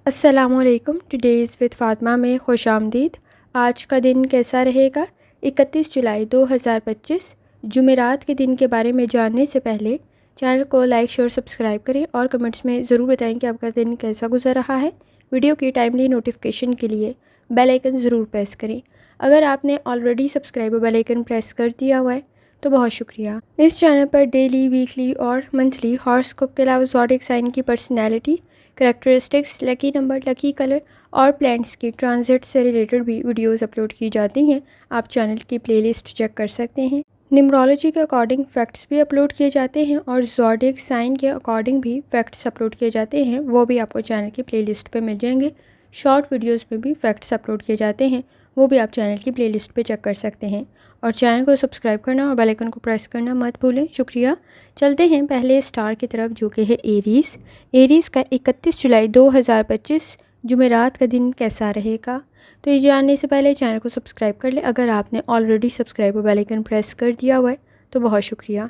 السلام علیکم. Today's with Fatima میں خوش آمدید. آج کا دن کیسا رہے گا؟ 31 جولائی 2025 جمعرات کے دن کے بارے میں جاننے سے پہلے چینل کو لائک شیئر سبسکرائب کریں اور کمنٹس میں ضرور بتائیں کہ آپ کا دن کیسا گزر رہا ہے. ویڈیو کی ٹائملی نوٹیفیکیشن کے لیے بیل آئیکن ضرور پریس کریں. اگر آپ نے already subscribe bell icon press کر دیا ہوا ہے تو بہت شکریہ. اس چینل پر ڈیلی، ویکلی اور منتھلی ہاراسکوپ کے علاوہ زوڈیک سائن کی personality, characteristics, lucky number, lucky colour اور پلانٹس کی ٹرانزٹ سے ریلیٹڈ بھی ویڈیوز اپلوڈ کی جاتی ہیں. آپ چینل کی پلے لسٹ چیک کر سکتے ہیں. نیمرولوجی کے اکارڈنگ فیکٹس بھی اپلوڈ کیے جاتے ہیں اور زوڈیک سائن کے اکارڈنگ بھی فیکٹس اپلوڈ کیے جاتے ہیں. وہ بھی آپ کو چینل کی پلے لسٹ پہ مل جائیں گے. شارٹ ویڈیوز میں بھی فیکٹس اپلوڈ کیے جاتے ہیں، وہ بھی آپ چینل کی پلے لسٹ پہ چیک کر سکتے ہیں. اور چینل کو سبسکرائب کرنا اور بیل آئیکن کو پریس کرنا مت بھولیں. شکریہ. چلتے ہیں پہلے اسٹار کی طرف جو کہ ہے ایریز. ایریز کا 31 جولائی 2025 جمعرات کا دن کیسا رہے گا؟ تو یہ جاننے سے پہلے چینل کو سبسکرائب کر لیں. اگر آپ نے آلریڈی سبسکرائب اور بیل آئیکن پریس کر دیا ہوا ہے تو بہت شکریہ.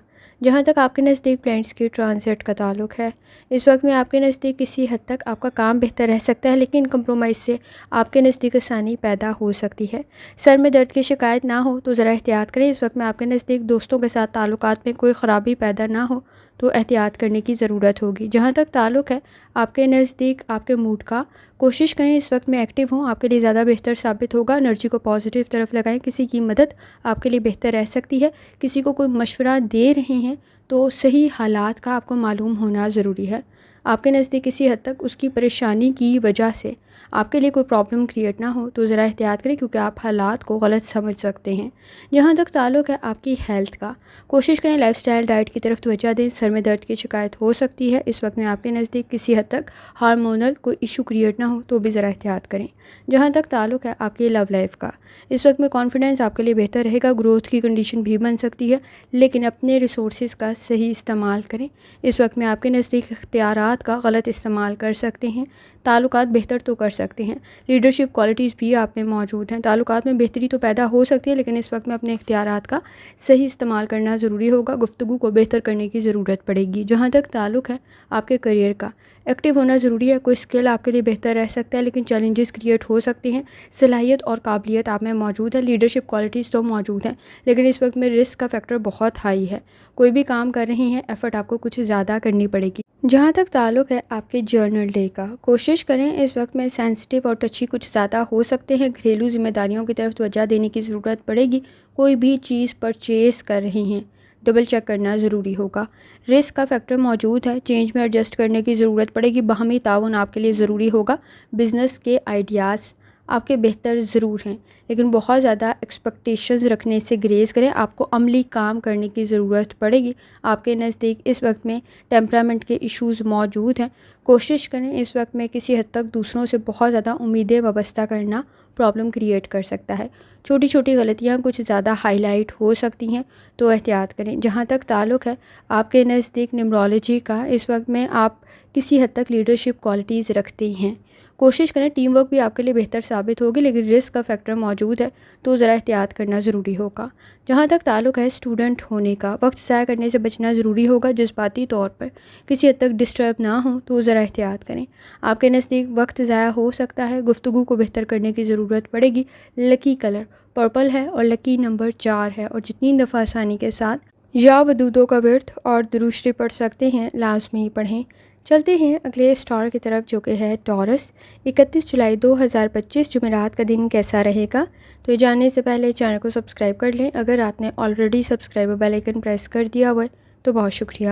جہاں تک آپ کے نزدیک پلانٹس کی ٹرانزٹ کا تعلق ہے، اس وقت میں آپ کے نزدیک کسی حد تک آپ کا کام بہتر رہ سکتا ہے، لیکن کمپرومائز سے آپ کے نزدیک آسانی پیدا ہو سکتی ہے. سر میں درد کی شکایت نہ ہو تو ذرا احتیاط کریں. اس وقت میں آپ کے نزدیک دوستوں کے ساتھ تعلقات میں کوئی خرابی پیدا نہ ہو تو احتیاط کرنے کی ضرورت ہوگی. جہاں تک تعلق ہے آپ کے نزدیک آپ کے موڈ کا، کوشش کریں اس وقت میں ایکٹیو ہوں، آپ کے لیے زیادہ بہتر ثابت ہوگا. انرجی کو پازیٹیو طرف لگائیں. کسی کی مدد آپ کے لیے بہتر رہ سکتی ہے. کسی کو کوئی مشورہ دے رہے ہیں تو صحیح حالات کا آپ کو معلوم ہونا ضروری ہے. آپ کے نزدیک کسی حد تک اس کی پریشانی کی وجہ سے آپ کے لیے کوئی پرابلم کریٹ نہ ہو تو ذرا احتیاط کریں، کیونکہ آپ حالات کو غلط سمجھ سکتے ہیں. جہاں تک تعلق ہے آپ کی ہیلتھ کا، کوشش کریں لائف سٹائل ڈائٹ کی طرف توجہ دیں. سر میں درد کی شکایت ہو سکتی ہے. اس وقت میں آپ کے نزدیک کسی حد تک ہارمونل کوئی ایشو کریٹ نہ ہو تو بھی ذرا احتیاط کریں. جہاں تک تعلق ہے آپ کی لو لائف کا، اس وقت میں کانفیڈنس آپ کے لیے بہتر رہے گا. گروتھ کی کنڈیشن بھی بن سکتی ہے، لیکن اپنے ریسورسز کا صحیح استعمال کریں. اس وقت میں آپ کے نزدیک اختیارات کا غلط استعمال کر سکتے ہیں. تعلقات بہتر تو کر سکتے ہیں، لیڈرشپ کوالٹیز بھی آپ میں موجود ہیں. تعلقات میں بہتری تو پیدا ہو سکتی ہے، لیکن اس وقت میں اپنے اختیارات کا صحیح استعمال کرنا ضروری ہوگا. گفتگو کو بہتر کرنے کی ضرورت پڑے گی. جہاں تک تعلق ہے آپ کے کریئر کا، ایکٹیو ہونا ضروری ہے. کوئی اسکل آپ کے لیے بہتر رہ سکتا ہے، لیکن چیلنجز کریٹ ہو سکتے ہیں. صلاحیت اور قابلیت آپ میں موجود ہے، لیڈرشپ کوالٹیز تو موجود ہیں، لیکن اس وقت میں رسک کا فیکٹر بہت ہائی ہے. کوئی بھی کام کر رہے ہیں، ایفرٹ آپ کو کچھ زیادہ کرنی پڑے گی. جہاں تک تعلق ہے آپ کے جرنل ڈے کا، کوشش کریں اس وقت میں سینسٹیو اور ٹچی کچھ زیادہ ہو سکتے ہیں. گھریلو ذمہ داریوں کی طرف توجہ دینے کی ضرورت پڑے گی. کوئی بھی چیز پرچیز کر رہے ہیں، ڈبل چیک کرنا ضروری ہوگا. رسک کا فیکٹر موجود ہے، چینج میں ایڈجسٹ کرنے کی ضرورت پڑے گی. باہمی تعاون آپ کے لیے ضروری ہوگا. بزنس کے آئیڈیاز آپ کے بہتر ضرور ہیں، لیکن بہت زیادہ ایکسپیکٹیشنز رکھنے سے گریز کریں. آپ کو عملی کام کرنے کی ضرورت پڑے گی. آپ کے نزدیک اس وقت میں ٹیمپرامنٹ کے ایشوز موجود ہیں. کوشش کریں اس وقت میں کسی حد تک دوسروں سے بہت زیادہ امیدیں وابستہ کرنا پرابلم کریٹ کر سکتا ہے. چھوٹی چھوٹی غلطیاں کچھ زیادہ ہائی لائٹ ہو سکتی ہیں تو احتیاط کریں. جہاں تک تعلق ہے آپ کے نزدیک نیمرولوجی کا، اس وقت میں آپ کسی حد تک لیڈرشپ کوالٹیز رکھتے ہیں. کوشش کریں ٹیم ورک بھی آپ کے لیے بہتر ثابت ہوگی، لیکن رسک کا فیکٹر موجود ہے تو ذرا احتیاط کرنا ضروری ہوگا. جہاں تک تعلق ہے اسٹوڈنٹ ہونے کا، وقت ضائع کرنے سے بچنا ضروری ہوگا. جذباتی طور پر کسی حد تک ڈسٹرب نہ ہوں تو ذرا احتیاط کریں. آپ کے نزدیک وقت ضائع ہو سکتا ہے. گفتگو کو بہتر کرنے کی ضرورت پڑے گی. لکی کلر پرپل ہے اور لکی نمبر 4 ہے. اور جتنی دفعہ آسانی کے ساتھ یا ودودوں کا ورت اور دروشری پڑھ سکتے ہیں لازمی پڑھیں. چلتے ہیں اگلے اسٹار کی طرف جو کہ ہے ٹورس. 31 جولائی 2025 جمعرات کا دن کیسا رہے گا؟ تو یہ جاننے سے پہلے چینل کو سبسکرائب کر لیں. اگر آپ نے already subscribe bell icon press کر دیا ہوا ہے تو بہت شکریہ.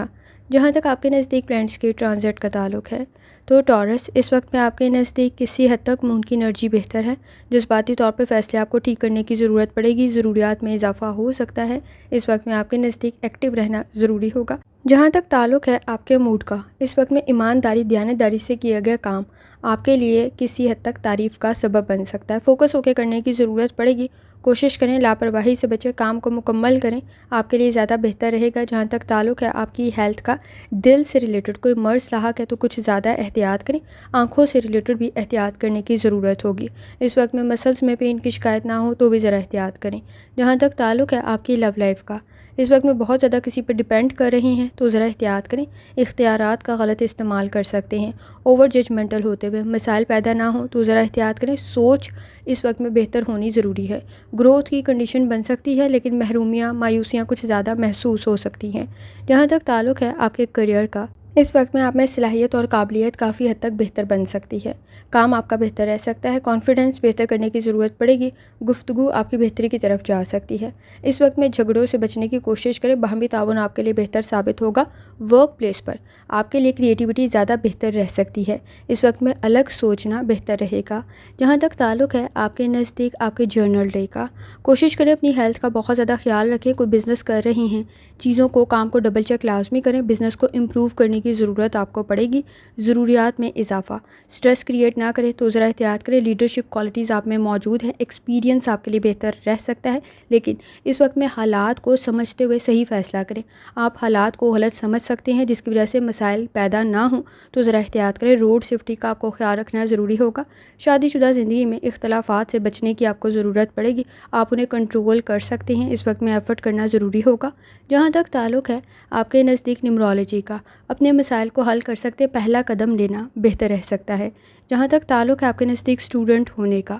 جہاں تک آپ کے نزدیک پلانٹس کی ٹرانزٹ کا تعلق ہے تو ٹورس، اس وقت میں آپ کے نزدیک کسی حد تک مون کی انرجی بہتر ہے. جذباتی طور پہ فیصلے آپ کو ٹھیک کرنے کی ضرورت پڑے گی. ضروریات میں اضافہ ہو سکتا ہے. اس وقت میں آپ کے نزدیک ایکٹیو رہنا ضروری ہوگا. جہاں تک تعلق ہے آپ کے موڈ کا، اس وقت میں ایمانداری، دیانتداری سے کیا گیا کام آپ کے لیے کسی حد تک تعریف کا سبب بن سکتا ہے. فوکس ہو کے کرنے کی ضرورت پڑے گی. کوشش کریں لاپرواہی سے بچیں، کام کو مکمل کریں، آپ کے لیے زیادہ بہتر رہے گا. جہاں تک تعلق ہے آپ کی ہیلتھ کا، دل سے ریلیٹڈ کوئی مرض لاحق ہے تو کچھ زیادہ احتیاط کریں. آنکھوں سے ریلیٹڈ بھی احتیاط کرنے کی ضرورت ہوگی. اس وقت میں مسلز میں پین کی شکایت نہ ہو تو بھی ذرا احتیاط کریں. جہاں تک تعلق ہے آپ کی لو لائف کا، اس وقت میں بہت زیادہ کسی پر ڈپینڈ کر رہے ہیں تو ذرا احتیاط کریں، اختیارات کا غلط استعمال کر سکتے ہیں، اوور ججمنٹل ہوتے ہوئے مسائل پیدا نہ ہوں تو ذرا احتیاط کریں، سوچ اس وقت میں بہتر ہونی ضروری ہے، گروتھ کی کنڈیشن بن سکتی ہے لیکن محرومیاں مایوسیاں کچھ زیادہ محسوس ہو سکتی ہیں۔ جہاں تک تعلق ہے آپ کے کریئر کا، اس وقت میں آپ میں صلاحیت اور قابلیت کافی حد تک بہتر بن سکتی ہے، کام آپ کا بہتر رہ سکتا ہے، کانفیڈنس بہتر کرنے کی ضرورت پڑے گی، گفتگو آپ کی بہتری کی طرف جا سکتی ہے۔ اس وقت میں جھگڑوں سے بچنے کی کوشش کریں، باہمی تعاون آپ کے لیے بہتر ثابت ہوگا، ورک پلیس پر آپ کے لیے کریٹیوٹی زیادہ بہتر رہ سکتی ہے، اس وقت میں الگ سوچنا بہتر رہے گا۔ جہاں تک تعلق ہے آپ کے نزدیک آپ کے جرنل ڈے کا، کوشش کریں اپنی ہیلتھ کا بہت زیادہ خیال رکھیں، کوئی بزنس کر رہے ہیں چیزوں کو کام کو ڈبل چیک لازمی کریں، بزنس کو امپروو کرنے کی ضرورت آپ کو پڑے گی، ضروریات میں اضافہ، سٹریس کریٹ نہ کریں تو ذرا احتیاط کریں، لیڈرشپ کوالٹیز آپ میں موجود ہیں، ایکسپیرینس آپ کے لیے بہتر رہ سکتا ہے لیکن اس وقت میں حالات کو سمجھتے ہوئے صحیح فیصلہ کریں، آپ حالات کو غلط سمجھ سکتے ہیں جس کی وجہ سے مسائل پیدا نہ ہوں تو ذرا احتیاط کریں، روڈ سیفٹی کا آپ کو خیال رکھنا ضروری ہوگا، شادی شدہ زندگی میں اختلافات سے بچنے کی آپ کو ضرورت پڑے گی، آپ انہیں کنٹرول کر سکتے ہیں، اس وقت میں ایفرٹ کرنا ضروری ہوگا۔ جہاں تک تعلق ہے آپ کے نزدیک نیمرولوجی کا، اپنے مسائل کو حل کر سکتے پہلا قدم لینا بہتر رہ سکتا ہے۔ جہاں تک تعلق ہے آپ کے نزدیک اسٹوڈنٹ ہونے کا،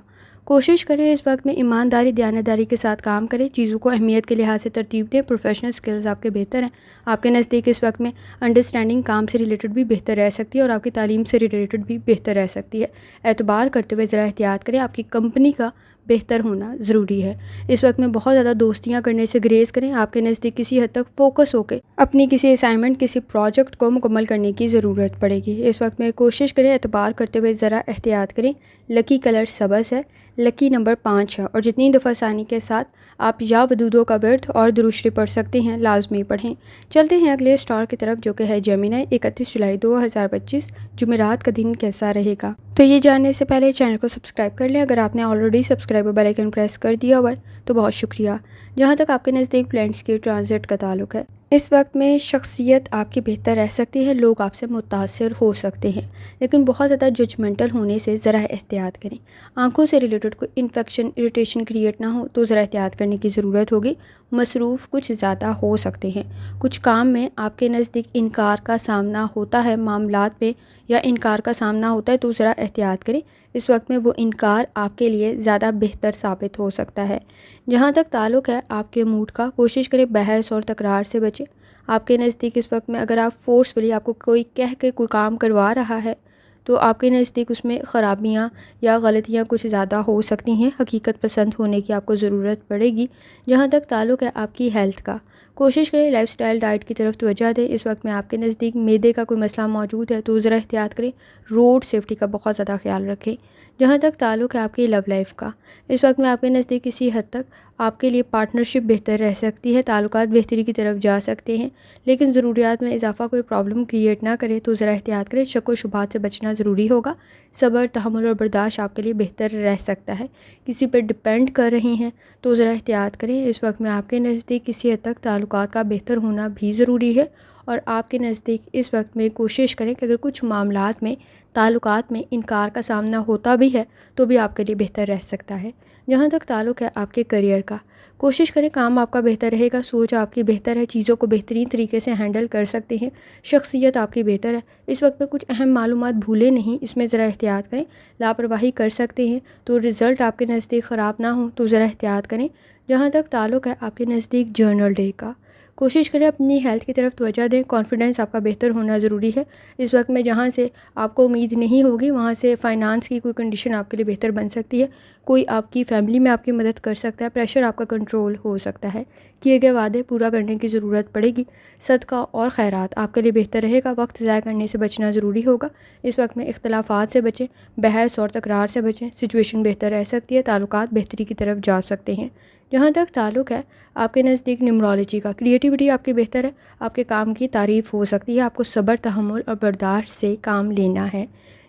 کوشش کریں اس وقت میں ایمانداری دیانتداری کے ساتھ کام کریں، چیزوں کو اہمیت کے لحاظ سے ترتیب دیں، پروفیشنل سکلز آپ کے بہتر ہیں، آپ کے نزدیک اس وقت میں انڈرسٹینڈنگ کام سے ریلیٹڈ بھی بہتر رہ سکتی ہے اور آپ کی تعلیم سے ریلیٹڈ بھی بہتر رہ سکتی ہے، اعتبار کرتے ہوئے ذرا احتیاط کریں، آپ کی کمپنی کا بہتر ہونا ضروری ہے، اس وقت میں بہت زیادہ دوستیاں کرنے سے گریز کریں، آپ کے نزدیک کسی حد تک فوکس ہو کے اپنی کسی اسائنمنٹ کسی پروجیکٹ کو مکمل کرنے کی ضرورت پڑے گی، اس وقت میں کوشش کریں اعتبار کرتے ہوئے ذرا احتیاط کریں، لکی کلر سبز ہے، لکی نمبر 5 ہے اور جتنی دفعہ ثانی کے ساتھ آپ یا ودودوں کا ورد اور درود شریف پڑھ سکتے ہیں لازمی پڑھیں۔ چلتے ہیں اگلے اسٹار کی طرف جو کہ ہے جیمینائی، 31 جولائی 2025 جمعرات کا دن کیسا رہے گا؟ تو یہ جاننے سے پہلے چینل کو سبسکرائب کر لیں، اگر آپ نے already subscribe bell icon press کر دیا ہوا ہے تو بہت شکریہ۔ جہاں تک آپ کے نزدیک پلانٹس کی ٹرانزٹ کا تعلق ہے، اس وقت میں شخصیت آپ کی بہتر رہ سکتی ہے، لوگ آپ سے متاثر ہو سکتے ہیں لیکن بہت زیادہ ججمنٹل ہونے سے ذرا احتیاط کریں، آنکھوں سے ریلیٹڈ کوئی انفیکشن اریٹیشن کریٹ نہ ہو تو ذرا احتیاط کرنے کی ضرورت ہوگی، مصروف کچھ زیادہ ہو سکتے ہیں، کچھ کام میں آپ کے نزدیک انکار کا سامنا ہوتا ہے، معاملات میں یا انکار کا سامنا ہوتا ہے تو ذرا احتیاط کریں، اس وقت میں وہ انکار آپ کے لیے زیادہ بہتر ثابت ہو سکتا ہے۔ جہاں تک تعلق ہے آپ کے موڈ کا، کوشش کریں بحث اور تکرار سے بچیں، آپ کے نزدیک اس وقت میں اگر آپ فورسفلی آپ کو کوئی کہہ کے کوئی کام کروا رہا ہے تو آپ کے نزدیک اس میں خرابیاں یا غلطیاں کچھ زیادہ ہو سکتی ہیں، حقیقت پسند ہونے کی آپ کو ضرورت پڑے گی۔ جہاں تک تعلق ہے آپ کی ہیلتھ کا، کوشش کریں لائف سٹائل ڈائٹ کی طرف توجہ دیں، اس وقت میں آپ کے نزدیک معدے کا کوئی مسئلہ موجود ہے تو ذرا احتیاط کریں، روڈ سیفٹی کا بہت زیادہ خیال رکھیں۔ جہاں تک تعلق ہے آپ کی لو لائف کا، اس وقت میں آپ کے نزدیک کسی حد تک آپ کے لیے پارٹنرشپ بہتر رہ سکتی ہے، تعلقات بہتری کی طرف جا سکتے ہیں لیکن ضروریات میں اضافہ کوئی پرابلم کریٹ نہ کرے تو ذرا احتیاط کریں، شک و شبہات سے بچنا ضروری ہوگا، صبر تحمل اور برداشت آپ کے لیے بہتر رہ سکتا ہے، کسی پر ڈپینڈ کر رہے ہیں تو ذرا احتیاط کریں، اس وقت میں آپ کے نزدیک کسی حد تک تعلقات کا بہتر ہونا بھی ضروری ہے اور آپ کے نزدیک اس وقت میں کوشش کریں کہ اگر کچھ معاملات میں تعلقات میں انکار کا سامنا ہوتا بھی ہے تو بھی آپ کے لیے بہتر رہ سکتا ہے۔ جہاں تک تعلق ہے آپ کے کریئر کا، کوشش کریں کام آپ کا بہتر رہے گا، سوچ آپ کی بہتر ہے، چیزوں کو بہترین طریقے سے ہینڈل کر سکتے ہیں، شخصیت آپ کی بہتر ہے، اس وقت میں کچھ اہم معلومات بھولے نہیں، اس میں ذرا احتیاط کریں، لاپرواہی کر سکتے ہیں تو رزلٹ آپ کے نزدیک خراب نہ ہوں تو ذرا احتیاط کریں۔ جہاں تک تعلق ہے آپ کے نزدیک جرنل ڈے کا، کوشش کریں اپنی ہیلتھ کی طرف توجہ دیں، کانفیڈنس آپ کا بہتر ہونا ضروری ہے، اس وقت میں جہاں سے آپ کو امید نہیں ہوگی وہاں سے فائنانس کی کوئی کنڈیشن آپ کے لیے بہتر بن سکتی ہے، کوئی آپ کی فیملی میں آپ کی مدد کر سکتا ہے، پریشر آپ کا کنٹرول ہو سکتا ہے، کیے گئے وعدے پورا کرنے کی ضرورت پڑے گی، صدقہ اور خیرات آپ کے لیے بہتر رہے گا، وقت ضائع کرنے سے بچنا ضروری ہوگا، اس وقت میں اختلافات سے بچیں، بحث اور تکرار سے بچیں، سچویشن بہتر رہ سکتی ہے، تعلقات بہتری کی طرف جا سکتے ہیں۔ جہاں تک تعلق ہے آپ کے نزدیک نیمرولوجی کا، کریٹیوٹی آپ کی بہتر ہے، آپ کے کام کی تعریف ہو سکتی ہے، آپ کو صبر تحمل اور برداشت سے کام لینا ہے۔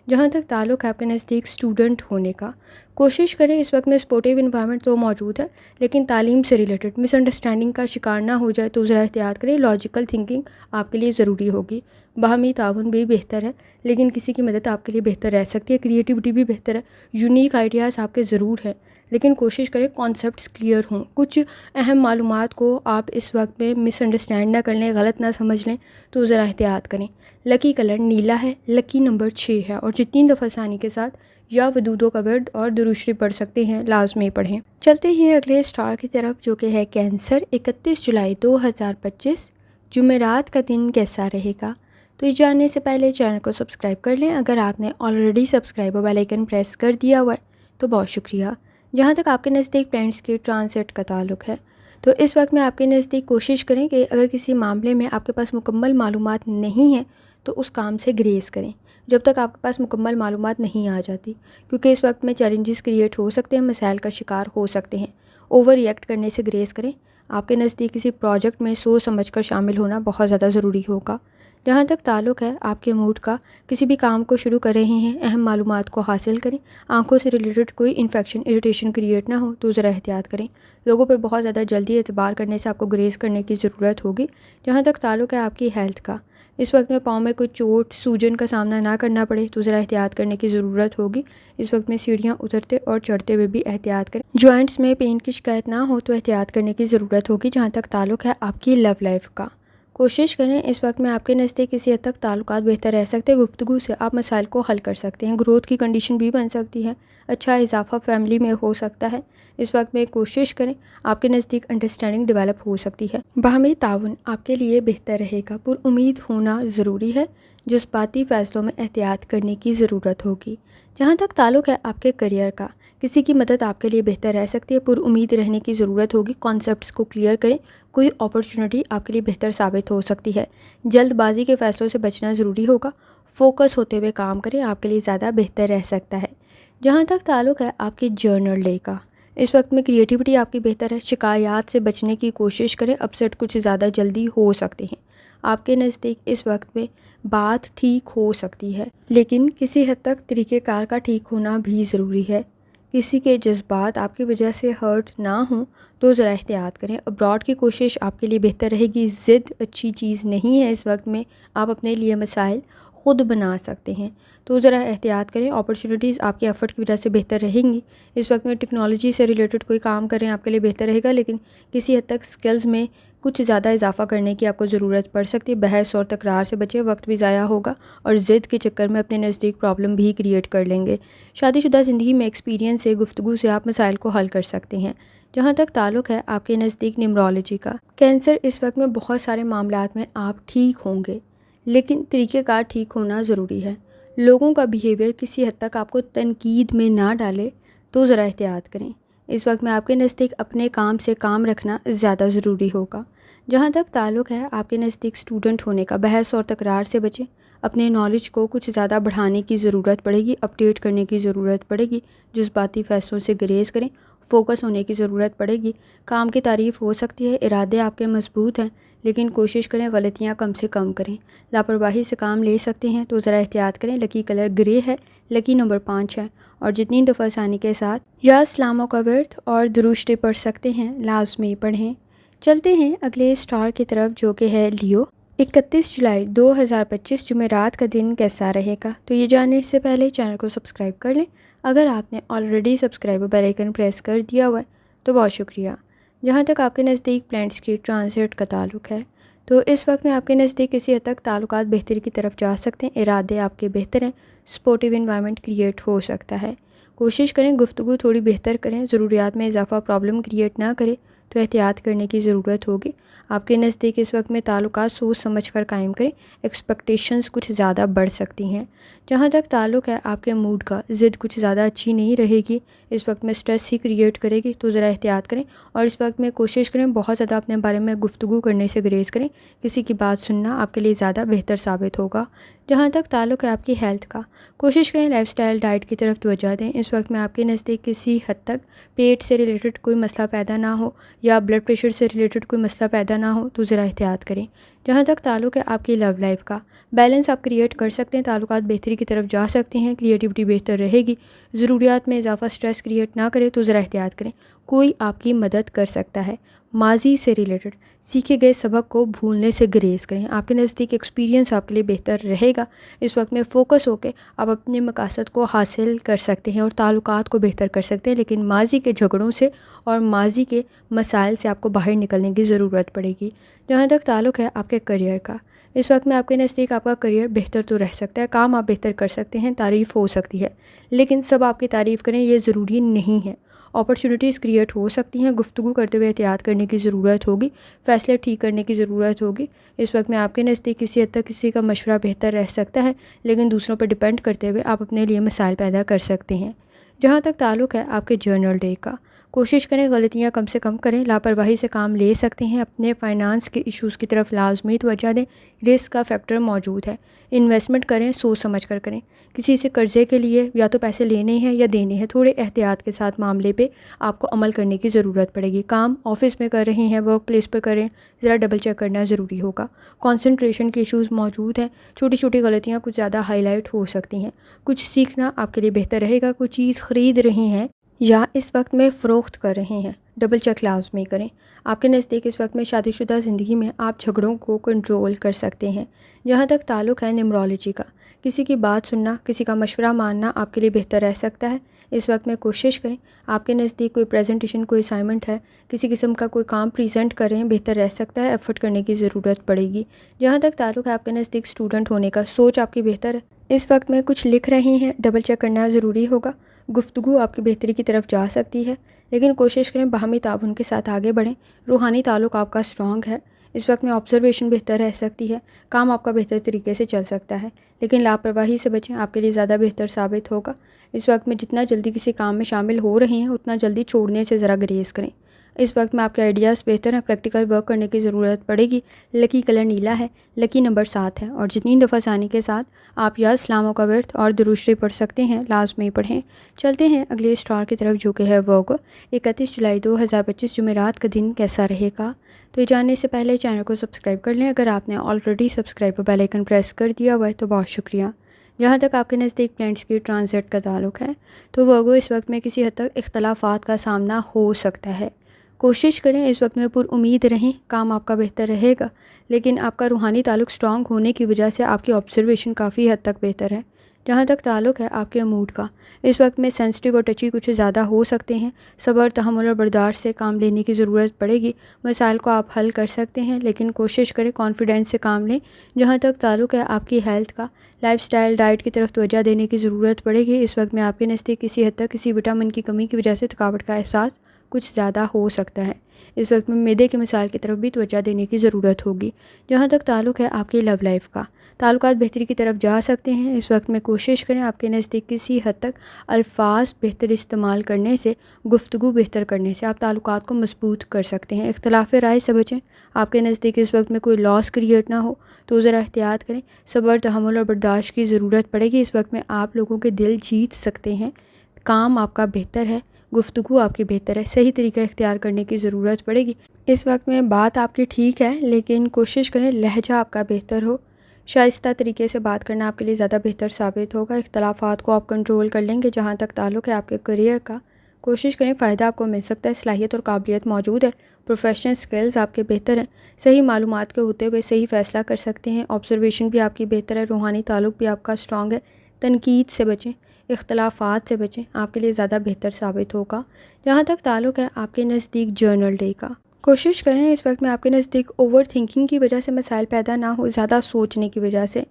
جہاں تک تعلق ہے آپ کے نزدیک اسٹوڈنٹ ہونے کا، کوشش کریں اس وقت میں سپورٹیو انوائرمنٹ تو موجود ہے لیکن تعلیم سے ریلیٹڈ مس انڈرسٹینڈنگ کا شکار نہ ہو جائے تو ذرا احتیاط کریں، لاجیکل تھنکنگ آپ کے لیے ضروری ہوگی، باہمی تعاون بھی بہتر ہے لیکن کسی کی مدد آپ کے لیے بہتر رہ سکتی ہے، کریٹیوٹی بھی بہتر ہے، یونیک آئیڈیاز آپ کے ضرور ہیں لیکن کوشش کریں کانسیپٹس کلیئر ہوں. کچھ اہم معلومات کو آپ اس وقت میں مس انڈرسٹینڈ نہ کر لیں، غلط نہ سمجھ لیں، تو ذرا احتیاط کریں. لکی کلر نیلا ہے، لکی نمبر 6 ہے، اور جتنی دفعہ آسانی کے ساتھ یا ودودوں کا ورد اور درود شریف پڑھ سکتے ہیں لازمی پڑھیں. چلتے ہیں اگلے اسٹار کی طرف جو کہ ہے کینسر. 31 جولائی 2025 جمعرات کا دن کیسا رہے گا؟ تو یہ جاننے سے پہلے چینل کو سبسکرائب کر لیں. اگر آپ نے آلریڈی سبسکرائب اور بیل آئیکن پریس کر دیا ہوا ہے تو بہت شکریہ. جہاں تک آپ کے نزدیک پلانٹس کے ٹرانزٹ کا تعلق ہے تو اس وقت میں آپ کے نزدیک کوشش کریں کہ اگر کسی معاملے میں آپ کے پاس مکمل معلومات نہیں ہیں تو اس کام سے گریز کریں جب تک آپ کے پاس مکمل معلومات نہیں آ جاتی، کیونکہ اس وقت میں چیلنجز کریٹ ہو سکتے ہیں، مسائل کا شکار ہو سکتے ہیں. اوور ریئیکٹ کرنے سے گریز کریں. آپ کے نزدیک کسی پروجیکٹ میں سوچ سمجھ کر شامل ہونا بہت زیادہ ضروری ہوگا. جہاں تک تعلق ہے آپ کے موڈ کا، کسی بھی کام کو شروع کر رہے ہیں اہم معلومات کو حاصل کریں. آنکھوں سے ریلیٹڈ کوئی انفیکشن اریٹیشن کریٹ نہ ہو تو ذرا احتیاط کریں. لوگوں پہ بہت زیادہ جلدی اعتبار کرنے سے آپ کو گریز کرنے کی ضرورت ہوگی. جہاں تک تعلق ہے آپ کی ہیلتھ کا، اس وقت میں پاؤں میں کوئی چوٹ سوجن کا سامنا نہ کرنا پڑے تو ذرا احتیاط کرنے کی ضرورت ہوگی. اس وقت میں سیڑھیاں اترتے اور چڑھتے ہوئے بھی احتیاط کریں. جوائنٹس میں پین کی شکایت نہ ہو تو احتیاط کرنے کی ضرورت ہوگی. جہاں تک تعلق ہے آپ کی لو لائف کا، کوشش کریں اس وقت میں آپ کے نزدیک کسی حد تک تعلقات بہتر رہ سکتے ہیں. گفتگو سے آپ مسائل کو حل کر سکتے ہیں. گروتھ کی کنڈیشن بھی بن سکتی ہے. اچھا اضافہ فیملی میں ہو سکتا ہے. اس وقت میں کوشش کریں آپ کے نزدیک انڈرسٹینڈنگ ڈیولپ ہو سکتی ہے. باہمی تعاون آپ کے لیے بہتر رہے گا. پر امید ہونا ضروری ہے. جذباتی فیصلوں میں احتیاط کرنے کی ضرورت ہوگی. جہاں تک تعلق ہے آپ کے کریئر کا، کسی کی مدد آپ کے لیے بہتر رہ سکتی ہے. پر امید رہنے کی ضرورت ہوگی. کانسیپٹس کو کلیئر کریں. کوئی اپرچونٹی آپ کے لیے بہتر ثابت ہو سکتی ہے. جلد بازی کے فیصلوں سے بچنا ضروری ہوگا. فوکس ہوتے ہوئے کام کریں، آپ کے لیے زیادہ بہتر رہ سکتا ہے. جہاں تک تعلق ہے آپ کی جرنل ڈے کا، اس وقت میں کریٹیوٹی آپ کی بہتر ہے. شکایات سے بچنے کی کوشش کریں. اپسیٹ کچھ زیادہ جلدی ہو سکتے ہیں. آپ کے نزدیک اس وقت میں بات ٹھیک ہو سکتی ہے، لیکن کسی حد تک طریقہ کار کا ٹھیک ہونا بھی ضروری ہے. کسی کے جذبات آپ کی وجہ سے ہرٹ نہ ہوں تو ذرا احتیاط کریں. ابراڈ کی کوشش آپ کے لیے بہتر رہے گی. ضد اچھی چیز نہیں ہے. اس وقت میں آپ اپنے لیے مسائل خود بنا سکتے ہیں تو ذرا احتیاط کریں. اپرچونیٹیز آپ کے ایفرٹ کی وجہ سے بہتر رہیں گی. اس وقت میں ٹیکنالوجی سے ریلیٹڈ کوئی کام کریں آپ کے لیے بہتر رہے گا، لیکن کسی حد تک سکلز میں کچھ زیادہ اضافہ کرنے کی آپ کو ضرورت پڑ سکتی ہے. بحث اور تکرار سے بچیں. وقت بھی ضائع ہوگا اور ضد کے چکر میں اپنے نزدیک پرابلم بھی کریٹ کر لیں گے. شادی شدہ زندگی میں ایکسپیرینس سے، گفتگو سے آپ مسائل کو حل کر سکتے ہیں. جہاں تک تعلق ہے آپ کے نزدیک نیمرولوجی کا، کینسر اس وقت میں بہت سارے معاملات میں آپ ٹھیک ہوں گے، لیکن طریقہ کار ٹھیک ہونا ضروری ہے. لوگوں کا بیہیویئر کسی حد تک آپ کو تنقید میں نہ ڈالے تو ذرا احتیاط کریں. اس وقت میں آپ کے نزدیک اپنے کام سے کام رکھنا زیادہ ضروری ہوگا. جہاں تک تعلق ہے آپ کے نزدیک اسٹوڈنٹ ہونے کا، بحث اور تکرار سے بچیں. اپنے نالج کو کچھ زیادہ بڑھانے کی ضرورت پڑے گی، اپڈیٹ کرنے کی ضرورت پڑے گی. جذباتی فیصلوں سے گریز کریں. فوکس ہونے کی ضرورت پڑے گی. کام کی تعریف ہو سکتی ہے. ارادے آپ کے مضبوط ہیں، لیکن کوشش کریں غلطیاں کم سے کم کریں. لاپرواہی سے کام لے سکتے ہیں تو ذرا احتیاط کریں. لکی کلر گرے ہے، لکی نمبر 5 ہے، اور جتنی دفعہ آسانی کے ساتھ یا اسلاموں کا ورد اور درود شریف پڑھ سکتے ہیں لازمی پڑھیں. چلتے ہیں اگلے اسٹار کی طرف جو کہ ہے لیو. 31 جولائی 2025 جمعرات کا دن کیسا رہے گا؟ تو یہ جاننے سے پہلے چینل کو سبسکرائب کر لیں. اگر آپ نے already subscribe bell icon press کر دیا ہوا ہے تو بہت شکریہ. جہاں تک آپ کے نزدیک پلانٹس کی ٹرانزٹ کا تعلق ہے تو اس وقت میں آپ کے نزدیک کسی حد تک تعلقات بہتری کی طرف جا سکتے ہیں. ارادے آپ کے بہتر ہیں. سپورٹیو انوائرمنٹ کریٹ ہو سکتا ہے. کوشش کریں گفتگو تھوڑی بہتر کریں. ضروریات میں اضافہ پرابلم کریٹ نہ کرے تو احتیاط کرنے کی ضرورت ہوگی. آپ کے نزدیک اس وقت میں تعلقات سوچ سمجھ کر قائم کریں. ایکسپیکٹیشنز کچھ زیادہ بڑھ سکتی ہیں. جہاں تک تعلق ہے آپ کے موڈ کا، ضد کچھ زیادہ اچھی نہیں رہے گی. اس وقت میں سٹریس ہی کریٹ کرے گی تو ذرا احتیاط کریں. اور اس وقت میں کوشش کریں بہت زیادہ اپنے بارے میں گفتگو کرنے سے گریز کریں. کسی کی بات سننا آپ کے لیے زیادہ بہتر ثابت ہوگا. جہاں تک تعلق ہے آپ کی ہیلتھ کا، کوشش کریں لائف سٹائل ڈائٹ کی طرف توجہ دیں. اس وقت میں آپ کے نزدیک کسی حد تک پیٹ سے ریلیٹڈ کوئی مسئلہ پیدا نہ ہو یا بلڈ پریشر سے ریلیٹڈ کوئی مسئلہ پیدا نہ ہو تو ذرا احتیاط کریں. جہاں تک تعلق ہے آپ کی لو لائف کا، بیلنس آپ کریٹ کر سکتے ہیں. تعلقات بہتری کی طرف جا سکتے ہیں. کریٹیوٹی بہتر رہے گی. ضروریات میں اضافہ سٹریس کریٹ نہ کرے تو ذرا احتیاط کریں. کوئی آپ کی مدد کر سکتا ہے. ماضی سے ریلیٹڈ سیکھے گئے سبق کو بھولنے سے گریز کریں۔ آپ کے نزدیک ایکسپیرینس آپ کے لیے بہتر رہے گا۔ اس وقت میں فوکس ہو کے آپ اپنے مقاصد کو حاصل کر سکتے ہیں اور تعلقات کو بہتر کر سکتے ہیں، لیکن ماضی کے جھگڑوں سے اور ماضی کے مسائل سے آپ کو باہر نکلنے کی ضرورت پڑے گی۔ جہاں تک تعلق ہے آپ کے کریئر کا، اس وقت میں آپ کے نزدیک آپ کا کریئر بہتر تو رہ سکتا ہے، کام آپ بہتر کر سکتے ہیں، تعریف ہو سکتی ہے، لیکن سب آپ کی تعریف کریں یہ ضروری نہیں ہے۔ اپرچونیٹیز کریٹ ہو سکتی ہیں، گفتگو کرتے ہوئے احتیاط کرنے کی ضرورت ہوگی، فیصلے ٹھیک کرنے کی ضرورت ہوگی۔ اس وقت میں آپ کے نزدیک کسی حد تک کسی کا مشورہ بہتر رہ سکتا ہے، لیکن دوسروں پر ڈپینڈ کرتے ہوئے آپ اپنے لیے مسائل پیدا کر سکتے ہیں۔ جہاں تک تعلق ہے آپ کے جرنل ڈے کا، کوشش کریں غلطیاں کم سے کم کریں، لاپرواہی سے کام لے سکتے ہیں، اپنے فائنانس کے ایشوز کی طرف لازمی توجہ دیں، رسک کا فیکٹر موجود ہے، انویسٹمنٹ کریں، سوچ سمجھ کر کریں، کسی سے قرضے کے لیے یا تو پیسے لینے ہیں یا دینے ہیں، تھوڑے احتیاط کے ساتھ معاملے پہ آپ کو عمل کرنے کی ضرورت پڑے گی۔ کام آفس میں کر رہے ہیں، ورک پلیس پر کریں، ذرا ڈبل چیک کرنا ضروری ہوگا۔ کنسنٹریشن کے ایشوز موجود ہیں، چھوٹی چھوٹی غلطیاں کچھ زیادہ ہائی لائٹ ہو سکتی ہیں، کچھ سیکھنا آپ کے لیے بہتر رہے گا۔ کوئی چیز خرید رہے ہیں یا اس وقت میں فروخت کر رہے ہیں، ڈبل چیک لازمی کریں۔ آپ کے نزدیک اس وقت میں شادی شدہ زندگی میں آپ جھگڑوں کو کنٹرول کر سکتے ہیں۔ جہاں تک تعلق ہے نیمرولوجی کا، کسی کی بات سننا، کسی کا مشورہ ماننا آپ کے لیے بہتر رہ سکتا ہے۔ اس وقت میں کوشش کریں آپ کے نزدیک کوئی پریزنٹیشن، کوئی اسائنمنٹ ہے، کسی قسم کا کوئی کام پریزنٹ کریں، بہتر رہ سکتا ہے، ایفرٹ کرنے کی ضرورت پڑے گی۔ جہاں تک تعلق ہے آپ کے نزدیک اسٹوڈنٹ ہونے کا، سوچ آپ کی بہتر ہے، اس وقت میں کچھ لکھ رہے ہیں، ڈبل چیک کرنا ضروری ہوگا۔ گفتگو آپ کی بہتری کی طرف جا سکتی ہے، لیکن کوشش کریں باہمی تعاون کے ساتھ آگے بڑھیں۔ روحانی تعلق آپ کا اسٹرانگ ہے، اس وقت میں آبزرویشن بہتر رہ سکتی ہے، کام آپ کا بہتر طریقے سے چل سکتا ہے، لیکن لاپرواہی سے بچیں، آپ کے لیے زیادہ بہتر ثابت ہوگا۔ اس وقت میں جتنا جلدی کسی کام میں شامل ہو رہے ہیں اتنا جلدی چھوڑنے سے ذرا گریز کریں۔ اس وقت میں آپ کے آئیڈیاز بہتر ہیں، پریکٹیکل ورک کرنے کی ضرورت پڑے گی۔ لکی کلر نیلا ہے، لکی نمبر 7 ہے، اور جتنی دفعہ ثانی کے ساتھ آپ یا اسلاموں کا ورد اور درود شریف پڑھ سکتے ہیں لازمی پڑھیں۔ چلتے ہیں اگلے اسٹار کی طرف جو کہ ہے ورگو۔ 31 جولائی 2025 جمعرات کا دن کیسا رہے گا؟ تو یہ جاننے سے پہلے چینل کو سبسکرائب کر لیں، اگر آپ نے already subscribe bell icon press کر دیا ہوا ہے تو بہت شکریہ۔ جہاں تک آپ کے نزدیک پلانٹس کی ٹرانزٹ کا تعلق ہے تو ورگو اس وقت میں کسی حد تک اختلافات کا سامنا ہو سکتا ہے۔ کوشش کریں اس وقت میں پر امید رہیں، کام آپ کا بہتر رہے گا، لیکن آپ کا روحانی تعلق سٹرونگ ہونے کی وجہ سے آپ کی آبزرویشن کافی حد تک بہتر ہے۔ جہاں تک تعلق ہے آپ کے موڈ کا، اس وقت میں سینسٹیو اور ٹچی کچھ زیادہ ہو سکتے ہیں، صبر، تحمل اور برداشت سے کام لینے کی ضرورت پڑے گی۔ مسائل کو آپ حل کر سکتے ہیں، لیکن کوشش کریں کانفیڈینس سے کام لیں۔ جہاں تک تعلق ہے آپ کی ہیلتھ کا، لائف سٹائل، ڈائٹ کی طرف توجہ دینے کی ضرورت پڑے گی۔ اس وقت میں آپ کے نزدیک کسی حد تک کسی وٹامن کی کمی کی وجہ سے تھکاوٹ کا احساس کچھ زیادہ ہو سکتا ہے۔ اس وقت میں معدے کے مسائل کی طرف بھی توجہ دینے کی ضرورت ہوگی۔ جہاں تک تعلق ہے آپ کی لو لائف کا، تعلقات بہتری کی طرف جا سکتے ہیں۔ اس وقت میں کوشش کریں آپ کے نزدیک کسی حد تک الفاظ بہتر استعمال کرنے سے، گفتگو بہتر کرنے سے آپ تعلقات کو مضبوط کر سکتے ہیں۔ اختلاف رائے سے بچیں، آپ کے نزدیک اس وقت میں کوئی لاس کریٹ نہ ہو تو ذرا احتیاط کریں۔ صبر، تحمل اور برداشت کی ضرورت پڑے گی۔ اس وقت میں آپ لوگوں کے دل جیت سکتے ہیں، کام آپ کا بہتر ہے، گفتگو آپ کی بہتر ہے، صحیح طریقہ اختیار کرنے کی ضرورت پڑے گی۔ اس وقت میں بات آپ کی ٹھیک ہے، لیکن کوشش کریں لہجہ آپ کا بہتر ہو، شائستہ طریقے سے بات کرنا آپ کے لیے زیادہ بہتر ثابت ہوگا۔ اختلافات کو آپ کنٹرول کر لیں گے۔ جہاں تک تعلق ہے آپ کے کریئر کا، کوشش کریں فائدہ آپ کو مل سکتا ہے، صلاحیت اور قابلیت موجود ہے، پروفیشنل سکلز آپ کے بہتر ہیں، صحیح معلومات کے ہوتے ہوئے صحیح فیصلہ کر سکتے ہیں، آبزرویشن بھی آپ کی بہتر ہے، روحانی تعلق بھی آپ کا اسٹرانگ ہے۔ تنقید سے بچیں، اختلافات سے بچیں، آپ کے لیے زیادہ بہتر ثابت ہوگا۔ جہاں تک تعلق ہے آپ کے نزدیک جرنل ڈے کا، کوشش کریں اس وقت میں آپ کے نزدیک اوور تھنکنگ کی وجہ سے مسائل پیدا نہ ہو، زیادہ سوچنے کی وجہ سے۔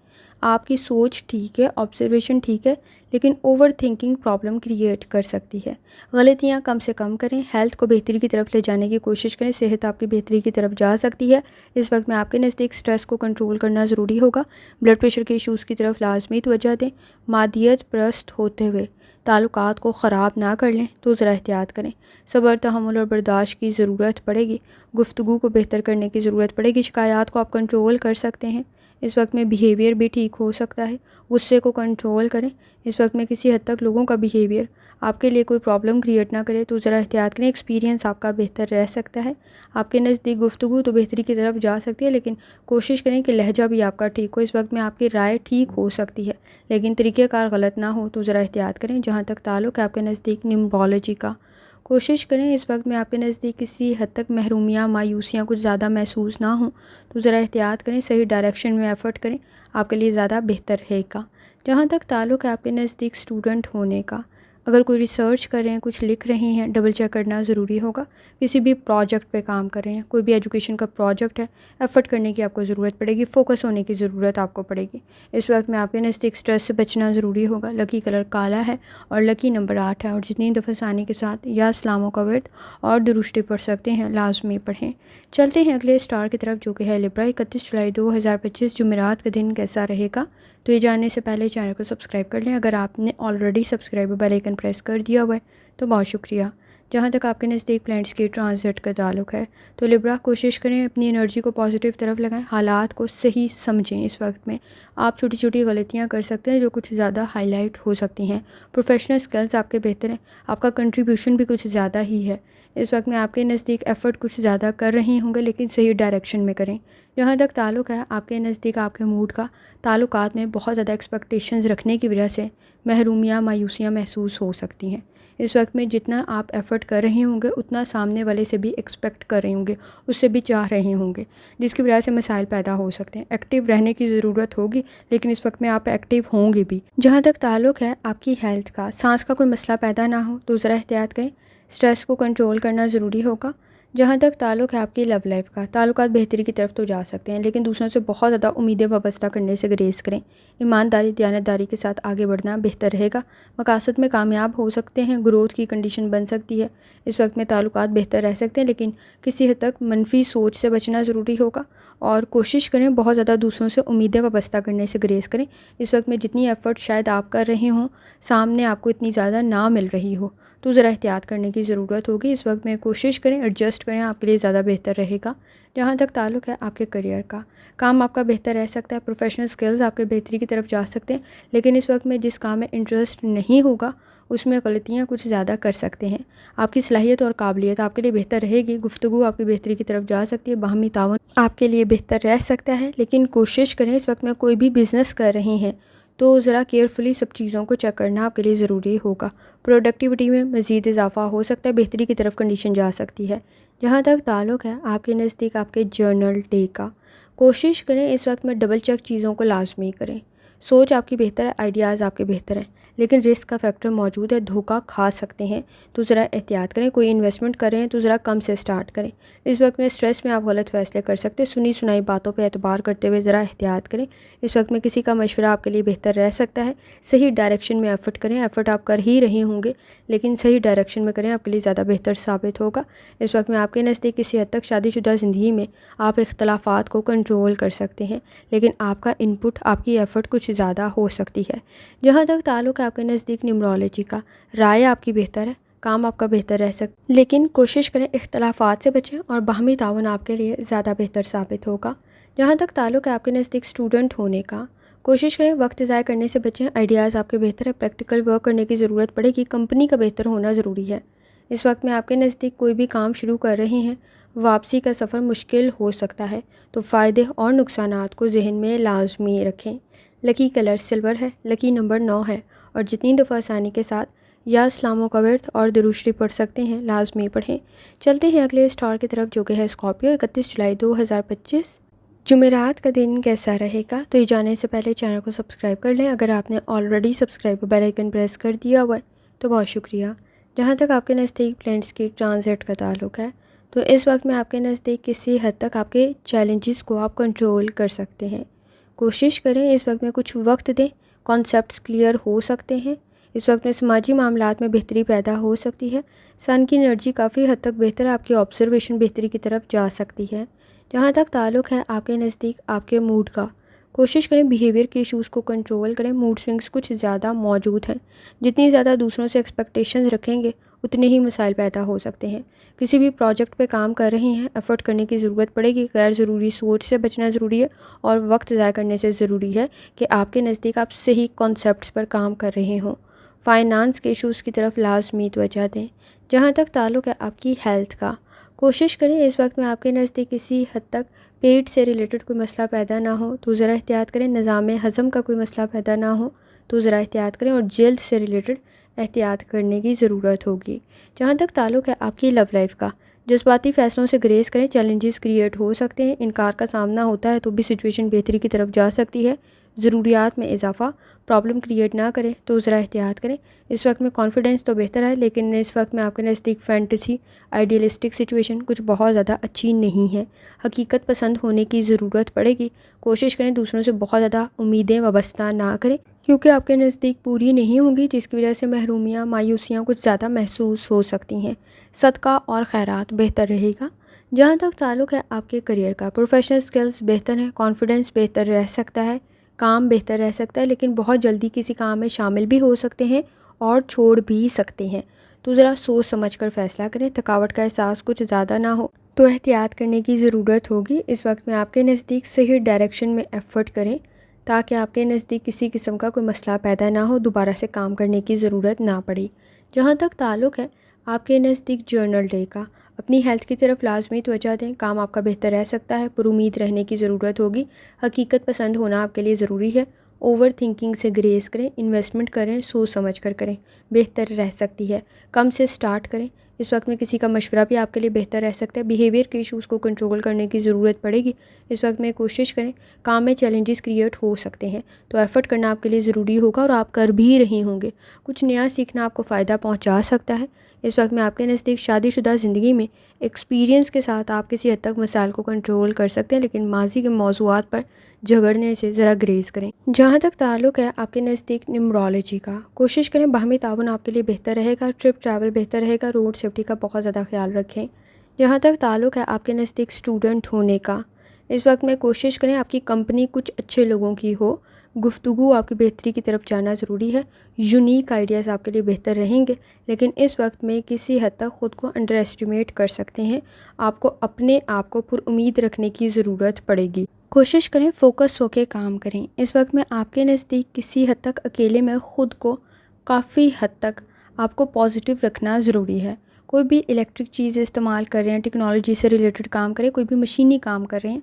آپ کی سوچ ٹھیک ہے، آبزرویشن ٹھیک ہے، لیکن اوور تھنکنگ پرابلم کریٹ کر سکتی ہے۔ غلطیاں کم سے کم کریں، ہیلتھ کو بہتری کی طرف لے جانے کی کوشش کریں، صحت آپ کی بہتری کی طرف جا سکتی ہے۔ اس وقت میں آپ کے نزدیک سٹریس کو کنٹرول کرنا ضروری ہوگا، بلڈ پریشر کے ایشوز کی طرف لازمی توجہ دیں۔ مادیت پرست ہوتے ہوئے تعلقات کو خراب نہ کر لیں تو ذرا احتیاط کریں۔ صبر، تحمل اور برداشت کی ضرورت پڑے گی، گفتگو کو بہتر کرنے کی ضرورت پڑے گی، شکایات کو آپ کنٹرول کر سکتے ہیں۔ اس وقت میں بیہیویئر بھی ٹھیک ہو سکتا ہے، غصے کو کنٹرول کریں۔ اس وقت میں کسی حد تک لوگوں کا بیہیویئر آپ کے لیے کوئی پرابلم کریٹ نہ کرے تو ذرا احتیاط کریں۔ ایکسپیرینس آپ کا بہتر رہ سکتا ہے، آپ کے نزدیک گفتگو تو بہتری کی طرف جا سکتی ہے، لیکن کوشش کریں کہ لہجہ بھی آپ کا ٹھیک ہو۔ اس وقت میں آپ کی رائے ٹھیک ہو سکتی ہے، لیکن طریقہ کار غلط نہ ہو تو ذرا احتیاط کریں۔ جہاں تک تعلق ہے آپ کے نزدیک نیمرولوجی کا، کوشش کریں اس وقت میں آپ کے نزدیک کسی حد تک محرومیاں مایوسیاں کچھ زیادہ محسوس نہ ہوں، تو ذرا احتیاط کریں، صحیح ڈائریکشن میں ایفرٹ کریں، آپ کے لیے زیادہ بہتر رہے گا۔ جہاں تک تعلق ہے آپ کے نزدیک اسٹوڈنٹ ہونے کا، اگر کوئی ریسرچ کر رہے ہیں، کچھ لکھ رہے ہیں، ڈبل چیک کرنا ضروری ہوگا۔ کسی بھی پروجیکٹ پہ کام کر رہے ہیں، کوئی بھی ایجوکیشن کا پروجیکٹ ہے، ایفرٹ کرنے کی آپ کو ضرورت پڑے گی، فوکس ہونے کی ضرورت آپ کو پڑے گی۔ اس وقت میں آپ کے نزدیک سٹریس سے بچنا ضروری ہوگا۔ لکی کلر کالا ہے اور لکی نمبر 8 ہے، اور جتنی دفعہ ثانی کے ساتھ یا اسلاموں کا ورد اور درشتی پڑھ سکتے ہیں لازمی پڑھیں۔ چلتے ہیں اگلے اسٹار کی طرف جو کہ ہے لبرا۔ 31 جولائی 2025 جمعرات کا دن کیسا رہے گا؟ تو یہ جاننے سے پہلے چینل کو سبسکرائب کر لیں۔ اگر آپ نے already subscribe bell icon press کر دیا ہوا ہے تو بہت شکریہ۔ جہاں تک آپ کے نزدیک پلانٹس کی ٹرانزٹ کا تعلق ہے تو لبرا کوشش کریں اپنی انرجی کو پازیٹیو طرف لگائیں، حالات کو صحیح سمجھیں۔ اس وقت میں آپ چھوٹی چھوٹی غلطیاں کر سکتے ہیں جو کچھ زیادہ ہائی لائٹ ہو سکتی ہیں۔ پروفیشنل سکلز آپ کے بہتر ہیں، آپ کا کنٹریبیوشن بھی کچھ زیادہ ہی ہے۔ اس وقت میں آپ کے نزدیک ایفرٹ کچھ زیادہ کر رہے ہوں گے لیکن صحیح ڈائریکشن میں کریں۔ جہاں تک تعلق ہے آپ کے نزدیک آپ کے موڈ کا، تعلقات میں بہت زیادہ ایکسپیکٹیشنز رکھنے کی وجہ سے محرومیاں مایوسیاں محسوس ہو سکتی ہیں۔ اس وقت میں جتنا آپ ایفرٹ کر رہے ہوں گے اتنا سامنے والے سے بھی ایکسپیکٹ کر رہے ہوں گے، اس سے بھی چاہ رہے ہوں گے، جس کی وجہ سے مسائل پیدا ہو سکتے ہیں۔ ایکٹیو رہنے کی ضرورت ہوگی لیکن اس وقت میں آپ ایکٹیو ہوں گے بھی۔ جہاں تک تعلق ہے آپ کی ہیلتھ کا، سانس کا کوئی مسئلہ پیدا نہ ہو تو ذرا احتیاط کریں، سٹریس کو کنٹرول کرنا ضروری ہوگا۔ جہاں تک تعلق ہے آپ کی لو لائف کا، تعلقات بہتری کی طرف تو جا سکتے ہیں لیکن دوسروں سے بہت زیادہ امیدیں وابستہ کرنے سے گریز کریں۔ ایمانداری دیانتداری کے ساتھ آگے بڑھنا بہتر رہے گا۔ مقاصد میں کامیاب ہو سکتے ہیں، گروتھ کی کنڈیشن بن سکتی ہے۔ اس وقت میں تعلقات بہتر رہ سکتے ہیں لیکن کسی حد تک منفی سوچ سے بچنا ضروری ہوگا، اور کوشش کریں بہت زیادہ دوسروں سے امیدیں وابستہ کرنے سے گریز کریں۔ اس وقت میں جتنی ایفرٹ شاید آپ کر رہے ہوں سامنے آپ کو اتنی زیادہ نہ مل رہی ہو تو ذرا احتیاط کرنے کی ضرورت ہوگی۔ اس وقت میں کوشش کریں ایڈجسٹ کریں، آپ کے لیے زیادہ بہتر رہے گا۔ جہاں تک تعلق ہے آپ کے کریئر کا، کام آپ کا بہتر رہ سکتا ہے، پروفیشنل سکلز آپ کے بہتری کی طرف جا سکتے ہیں لیکن اس وقت میں جس کام میں انٹرسٹ نہیں ہوگا اس میں غلطیاں کچھ زیادہ کر سکتے ہیں۔ آپ کی صلاحیت اور قابلیت آپ کے لیے بہتر رہے گی، گفتگو آپ کی بہتری کی طرف جا سکتی ہے، باہمی تعاون آپ کے لیے بہتر رہ سکتا ہے لیکن کوشش کریں اس وقت میں کوئی بھی بزنس کر رہے ہیں تو ذرا کیئرفلی سب چیزوں کو چیک کرنا آپ کے لیے ضروری ہوگا۔ پروڈکٹیوٹی میں مزید اضافہ ہو سکتا ہے، بہتری کی طرف کنڈیشن جا سکتی ہے۔ جہاں تک تعلق ہے آپ کے نزدیک آپ کے جرنل ڈے کا، کوشش کریں اس وقت میں ڈبل چیک چیزوں کو لازمی کریں۔ سوچ آپ کی بہتر ہے، آئیڈیاز آپ کے بہتر ہیں لیکن رسک کا فیکٹر موجود ہے، دھوکہ کھا سکتے ہیں تو ذرا احتیاط کریں۔ کوئی انویسٹمنٹ کر رہے ہیں تو ذرا کم سے سٹارٹ کریں۔ اس وقت میں سٹریس میں آپ غلط فیصلے کر سکتے ہیں، سنی سنائی باتوں پہ اعتبار کرتے ہوئے ذرا احتیاط کریں۔ اس وقت میں کسی کا مشورہ آپ کے لیے بہتر رہ سکتا ہے، صحیح ڈائریکشن میں ایفرٹ کریں۔ ایفرٹ آپ کر ہی رہے ہوں گے لیکن صحیح ڈائریکشن میں کریں، آپ کے لیے زیادہ بہتر ثابت ہوگا۔ اس وقت میں آپ کے نزدیک کسی حد تک شادی شدہ زندگی میں آپ اختلافات کو کنٹرول کر سکتے ہیں لیکن آپ کا انپٹ، آپ کی ایفرٹ کچھ زیادہ ہو سکتی ہے۔ جہاں تک تعلق ہے آپ کے نزدیک نیومرولوجی کا، رائے آپ کی بہتر ہے، کام آپ کا بہتر رہ سکتا لیکن کوشش کریں اختلافات سے بچیں اور باہمی تعاون آپ کے لیے زیادہ بہتر ثابت ہوگا۔ جہاں تک تعلق ہے آپ کے نزدیک اسٹوڈنٹ ہونے کا، کوشش کریں وقت ضائع کرنے سے بچیں، آئیڈیاز آپ کے بہتر ہے، پریکٹیکل ورک کرنے کی ضرورت پڑے گی، کمپنی کا بہتر ہونا ضروری ہے۔ اس وقت میں آپ کے نزدیک کوئی بھی کام شروع کر رہے ہیں، واپسی کا سفر مشکل ہو سکتا ہے تو فائدے اور نقصانات کو ذہن میں لازمی رکھیں۔ لکی کلر سلور ہے، لکی نمبر 9 ہے، اور جتنی دفعہ آسانی کے ساتھ یا اسلاموں کا ورد اور درشتی پڑھ سکتے ہیں لازمی پڑھیں۔ چلتے ہیں اگلے اسٹار کی طرف جو کہ ہے اسکارپیو۔ 31 جولائی 2025 جمعرات کا دن کیسا رہے گا؟ تو یہ جانے سے پہلے چینل کو سبسکرائب کر لیں۔ اگر آپ نے already subscribe bell icon press کر دیا ہوا ہے تو بہت شکریہ۔ جہاں تک آپ کے نزدیک پلانٹس کی ٹرانزٹ کا تعلق ہے تو اس وقت میں آپ کے نزدیک کسی حد تک آپ کے چیلنجز کو آپ کنٹرول کر سکتے ہیں۔ کوشش کریں اس وقت میں کچھ وقت دیں، کانسیپٹس کلیئر ہو سکتے ہیں۔ اس وقت میں سماجی معاملات میں بہتری پیدا ہو سکتی ہے۔ سن کی انرجی کافی حد تک بہتر ہے، آپ کی آبزرویشن بہتری کی طرف جا سکتی ہے۔ جہاں تک تعلق ہے آپ کے نزدیک آپ کے موڈ کا، کوشش کریں بیہیویئر کے ایشوز کو کنٹرول کریں، موڈ سوئنگز کچھ زیادہ موجود ہیں، جتنی زیادہ دوسروں سے ایکسپیکٹیشنز رکھیں گے اتنے ہی مسائل پیدا ہو سکتے ہیں۔ کسی بھی پروجیکٹ پہ کام کر رہے ہیں، ایفرٹ کرنے کی ضرورت پڑے گی، غیر ضروری سوچ سے بچنا ضروری ہے اور وقت ضائع کرنے سے ضروری ہے کہ آپ کے نزدیک آپ صحیح کانسیپٹس پر کام کر رہے ہوں۔ فائنانس کے ایشوز کی طرف لازمی توجہ دیں۔ جہاں تک تعلق ہے آپ کی ہیلتھ کا، کوشش کریں اس وقت میں آپ کے نزدیک کسی حد تک پیٹ سے ریلیٹڈ کوئی مسئلہ پیدا نہ ہو تو ذرا احتیاط کریں، نظام ہضم کا کوئی مسئلہ پیدا نہ ہو تو ذرا احتیاط کریں، اور جلد سے ریلیٹڈ احتیاط کرنے کی ضرورت ہوگی۔ جہاں تک تعلق ہے آپ کی لو لائف کا، جذباتی فیصلوں سے گریز کریں، چیلنجز کریٹ ہو سکتے ہیں، انکار کا سامنا ہوتا ہے تو بھی سچویشن بہتری کی طرف جا سکتی ہے۔ ضروریات میں اضافہ، پرابلم کریٹ نہ کریں تو ذرا احتیاط کریں۔ اس وقت میں کانفیڈنس تو بہتر ہے، لیکن اس وقت میں آپ کے نزدیک فینٹیسی آئیڈیلسٹک سچویشن کچھ بہت زیادہ اچھی نہیں ہے۔ حقیقت پسند ہونے کی ضرورت پڑے گی۔ کوشش کریں دوسروں سے بہت زیادہ امیدیں وابستہ نہ کریں، کیونکہ آپ کے نزدیک پوری نہیں ہوں گی، جس کی وجہ سے محرومیاں، مایوسیاں کچھ زیادہ محسوس ہو سکتی ہیں۔ صدقہ اور خیرات بہتر رہے گا۔ جہاں تک تعلق ہے آپ کے کریئر کا، پروفیشنل سکلز بہتر ہیں، کانفیڈنس بہتر رہ سکتا ہے، کام بہتر رہ سکتا ہے، لیکن بہت جلدی کسی کام میں شامل بھی ہو سکتے ہیں اور چھوڑ بھی سکتے ہیں، تو ذرا سوچ سمجھ کر فیصلہ کریں۔ تھکاوٹ کا احساس کچھ زیادہ نہ ہو تو احتیاط کرنے کی ضرورت ہوگی۔ اس وقت میں آپ کے نزدیک صحیح ڈائریکشن میں ایفرٹ کریں تاکہ آپ کے نزدیک کسی قسم کا کوئی مسئلہ پیدا نہ ہو، دوبارہ سے کام کرنے کی ضرورت نہ پڑے۔ جہاں تک تعلق ہے آپ کے نزدیک جرنل ڈے کا، اپنی ہیلتھ کی طرف لازمی توجہ دیں، کام آپ کا بہتر رہ سکتا ہے، پر امید رہنے کی ضرورت ہوگی۔ حقیقت پسند ہونا آپ کے لیے ضروری ہے۔ اوور تھنکنگ سے گریز کریں، انویسٹمنٹ کریں، سوچ سمجھ کر کریں، بہتر رہ سکتی ہے۔ کم سے سٹارٹ کریں۔ اس وقت میں کسی کا مشورہ بھی آپ کے لیے بہتر رہ سکتا ہے۔ بیہیویئر کے ایشوز کو کنٹرول کرنے کی ضرورت پڑے گی۔ اس وقت میں کوشش کریں، کام میں چیلنجز کریٹ ہو سکتے ہیں تو ایفرٹ کرنا آپ کے لیے ضروری ہوگا، اور آپ کر بھی رہے ہوں گے۔ کچھ نیا سیکھنا آپ کو فائدہ پہنچا سکتا ہے۔ اس وقت میں آپ کے نزدیک شادی شدہ زندگی میں ایکسپیرینس کے ساتھ آپ کسی حد تک مسائل کو کنٹرول کر سکتے ہیں، لیکن ماضی کے موضوعات پر جھگڑنے سے ذرا گریز کریں۔ جہاں تک تعلق ہے آپ کے نزدیک نیمرولوجی کا، کوشش کریں باہمی تعاون آپ کے لیے بہتر رہے گا، ٹرپ ٹریول بہتر رہے گا، روڈ سیفٹی کا بہت زیادہ خیال رکھیں۔ جہاں تک تعلق ہے آپ کے نزدیک اسٹوڈنٹ ہونے کا، اس وقت میں کوشش کریں آپ کی کمپنی کچھ اچھے لوگوں کی ہو، گفتگو آپ کی بہتری کی طرف جانا ضروری ہے، یونیک آئیڈیاز آپ کے لیے بہتر رہیں گے، لیکن اس وقت میں کسی حد تک خود کو انڈر ایسٹیمیٹ کر سکتے ہیں۔ آپ کو اپنے آپ کو پر امید رکھنے کی ضرورت پڑے گی۔ کوشش کریں فوکس ہو کے کام کریں۔ اس وقت میں آپ کے نزدیک کسی حد تک اکیلے میں خود کو کافی حد تک آپ کو پازیٹیو رکھنا ضروری ہے۔ کوئی بھی الیکٹرک چیز استعمال کر رہے ہیں، ٹیکنالوجی سے ریلیٹڈ کام کریں، کوئی بھی مشینی کام کر رہے ہیں،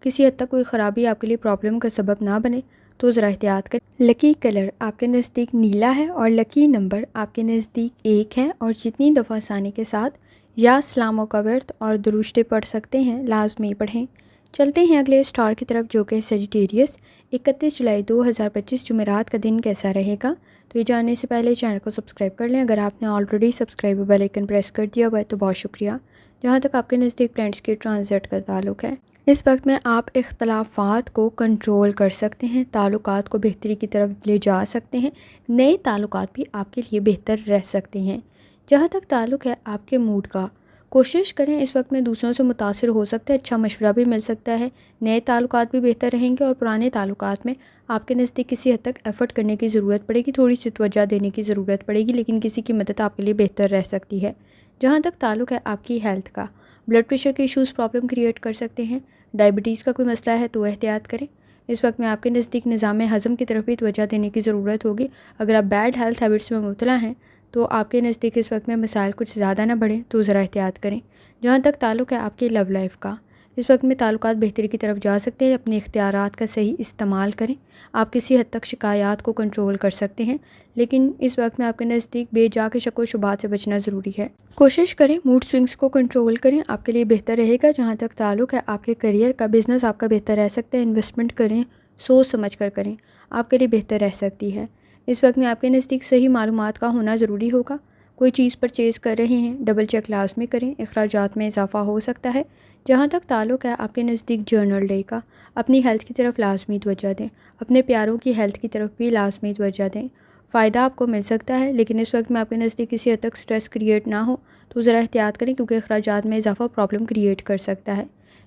کسی حد تک کوئی خرابی آپ کے لیے پرابلم کا سبب نہ بنے تو ذرا احتیاط کریں۔ لکی کلر آپ کے نزدیک نیلا ہے، اور لکی نمبر آپ کے نزدیک 1 ہے، اور جتنی دفعہ آسانی کے ساتھ یا سلاموں کا ورت اور درشتے پڑھ سکتے ہیں لازمی پڑھیں۔ چلتے ہیں اگلے اسٹار کی طرف، جو کہ سیجیٹیریس۔ 31 جولائی 2025 جمعرات کا دن کیسا رہے گا؟ تو یہ جاننے سے پہلے چینل کو سبسکرائب کر لیں۔ اگر آپ نے already subscribe bell icon press کر دیا ہوا ہے تو بہت شکریہ۔ جہاں تک آپ کے نزدیک پلانٹس کے ٹرانزٹ کا تعلق ہے، اس وقت میں آپ اختلافات کو کنٹرول کر سکتے ہیں، تعلقات کو بہتری کی طرف لے جا سکتے ہیں، نئے تعلقات بھی آپ کے لیے بہتر رہ سکتے ہیں۔ جہاں تک تعلق ہے آپ کے موڈ کا، کوشش کریں اس وقت میں دوسروں سے متاثر ہو سکتا ہے، اچھا مشورہ بھی مل سکتا ہے، نئے تعلقات بھی بہتر رہیں گے، اور پرانے تعلقات میں آپ کے نزدیک کسی حد تک ایفرٹ کرنے کی ضرورت پڑے گی، تھوڑی سی توجہ دینے کی ضرورت پڑے گی، لیکن کسی کی مدد آپ کے لیے بہتر رہ سکتی ہے۔ جہاں تک تعلق ہے آپ کی ہیلتھ کا، بلڈ پریشر کے ایشوز پرابلم کریٹ کر سکتے ہیں، ڈائبٹیز کا کوئی مسئلہ ہے تو احتیاط کریں۔ اس وقت میں آپ کے نزدیک نظام ہضم کی طرف بھی توجہ دینے کی ضرورت ہوگی۔ اگر آپ بیڈ ہیلتھ ہیبٹس میں مبتلا ہیں تو آپ کے نزدیک اس وقت میں مسائل کچھ زیادہ نہ بڑھیں تو ذرا احتیاط کریں۔ جہاں تک تعلق ہے آپ کی لو لائف کا، اس وقت میں تعلقات بہتری کی طرف جا سکتے ہیں، اپنے اختیارات کا صحیح استعمال کریں۔ آپ کسی حد تک شکایات کو کنٹرول کر سکتے ہیں، لیکن اس وقت میں آپ کے نزدیک بے جا کے شک و شبہات سے بچنا ضروری ہے۔ کوشش کریں موڈ سوئنگز کو کنٹرول کریں، آپ کے لیے بہتر رہے گا۔ جہاں تک تعلق ہے آپ کے کریئر کا، بزنس آپ کا بہتر رہ سکتا ہے، انویسٹمنٹ کریں، سوچ سمجھ کر کریں، آپ کے لیے بہتر رہ سکتی ہے۔ اس وقت میں آپ کے نزدیک صحیح معلومات کا ہونا ضروری ہوگا۔ کوئی چیز پرچیز کر رہے ہیں، ڈبل چیک لازمی کریں، اخراجات میں اضافہ ہو سکتا ہے۔ جہاں تک تعلق ہے آپ کے نزدیک جرنل ڈے کا، اپنی ہیلتھ کی طرف لازمی توجہ دیں، اپنے پیاروں کی ہیلتھ کی طرف بھی لازمی توجہ دیں۔ فائدہ آپ کو مل سکتا ہے، لیکن اس وقت میں آپ کے نزدیک کسی حد تک سٹریس کریٹ نہ ہو تو ذرا احتیاط کریں، کیونکہ اخراجات میں اضافہ پرابلم کریٹ کر سکتا ہے۔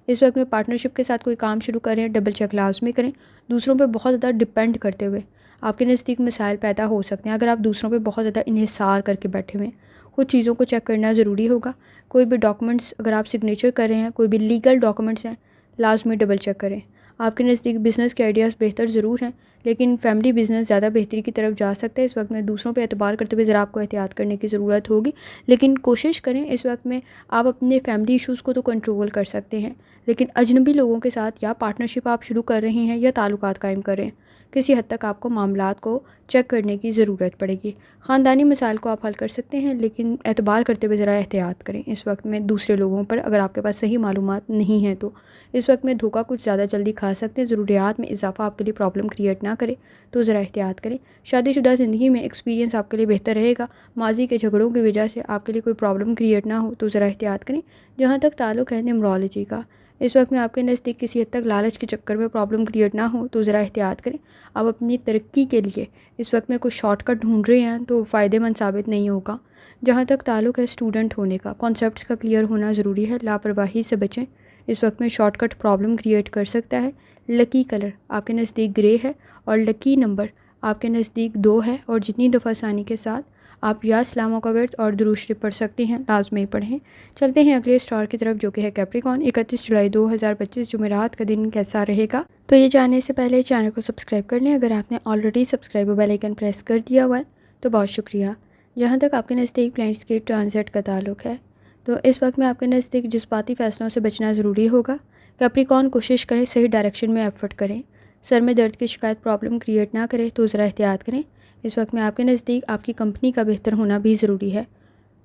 اس وقت میں پارٹنرشپ کے ساتھ کوئی کام شروع کریں، ڈبل چیک لازمی کریں۔ دوسروں پہ بہت زیادہ ڈپینڈ کرتے ہوئے آپ کے نزدیک مسائل پیدا ہو سکتے ہیں۔ اگر آپ دوسروں پہ بہت زیادہ انحصار کر کے بیٹھے ہوئے ہیں، کچھ چیزوں کو چیک کرنا ضروری ہوگا۔ کوئی بھی ڈاکومنٹس اگر آپ سگنیچر کر رہے ہیں، کوئی بھی لیگل ڈاکومنٹس ہیں، لازمی ڈبل چیک کریں۔ آپ کے نزدیک بزنس کے آئیڈیاز بہتر ضرور ہیں، لیکن فیملی بزنس زیادہ بہتری کی طرف جا سکتا ہے۔ اس وقت میں دوسروں پہ اعتبار کرتے ہوئے ذرا آپ کو احتیاط کرنے کی ضرورت ہوگی، لیکن کوشش کریں اس وقت میں آپ اپنے فیملی ایشوز کو تو کنٹرول کر سکتے ہیں، لیکن اجنبی لوگوں کے ساتھ یا پارٹنرشپ آپ شروع کر رہے ہیں یا تعلقات قائم کر رہے ہیں کسی حد تک آپ کو معاملات کو چیک کرنے کی ضرورت پڑے گی۔ خاندانی مسائل کو آپ حل کر سکتے ہیں، لیکن اعتبار کرتے ہوئے ذرا احتیاط کریں اس وقت میں دوسرے لوگوں پر، اگر آپ کے پاس صحیح معلومات نہیں ہیں تو اس وقت میں دھوکہ کچھ زیادہ جلدی کھا سکتے ہیں۔ ضروریات میں اضافہ آپ کے لیے پرابلم کریٹ نہ کرے تو ذرا احتیاط کریں۔ شادی شدہ زندگی میں ایکسپیرینس آپ کے لیے بہتر رہے گا۔ ماضی کے جھگڑوں کی وجہ سے آپ کے لیے کوئی پرابلم کریٹ نہ ہو تو ذرا احتیاط کریں۔ جہاں تک تعلق ہے نیمرولوجی کا، اس وقت میں آپ کے نزدیک کسی حد تک لالچ کے چکر میں پرابلم کریٹ نہ ہو تو ذرا احتیاط کریں۔ آپ اپنی ترقی کے لیے اس وقت میں کوئی شارٹ کٹ ڈھونڈ رہے ہیں تو فائدہ مند ثابت نہیں ہوگا۔ جہاں تک تعلق ہے اسٹوڈنٹ ہونے کا، کانسیپٹس کا کلیئر ہونا ضروری ہے، لاپرواہی سے بچیں، اس وقت میں شارٹ کٹ پرابلم کریٹ کر سکتا ہے۔ لکی کلر آپ کے نزدیک گرے ہے اور لکی نمبر آپ کے نزدیک 2 ہے، اور جتنی دفعہ ثانی کے ساتھ آپ یا سلاموں کا ورد اور درود شریف پڑھ سکتے ہیں لازمی پڑھیں۔ چلتے ہیں اگلے اسٹار کی طرف جو کہ ہے کیپریکون۔ 31 جولائی 2025 جمعرات کا دن کیسا رہے گا؟ تو یہ جاننے سے پہلے چینل کو سبسکرائب کر لیں۔ اگر آپ نے already subscribe bell icon press کر دیا ہوا ہے تو بہت شکریہ۔ جہاں تک آپ کے نزدیک پلینٹس کے ٹرانزٹ کا تعلق ہے تو اس وقت میں آپ کے نزدیک جذباتی فیصلوں سے بچنا ضروری ہوگا۔ کیپریکون کوشش کریں صحیح ڈائریکشن میں ایفرٹ کریں۔ سر میں درد کی شکایت پرابلم کریٹ نہ کرے تو ذرا احتیاط کریں۔ اس وقت میں آپ کے نزدیک آپ کی کمپنی کا بہتر ہونا بھی ضروری ہے۔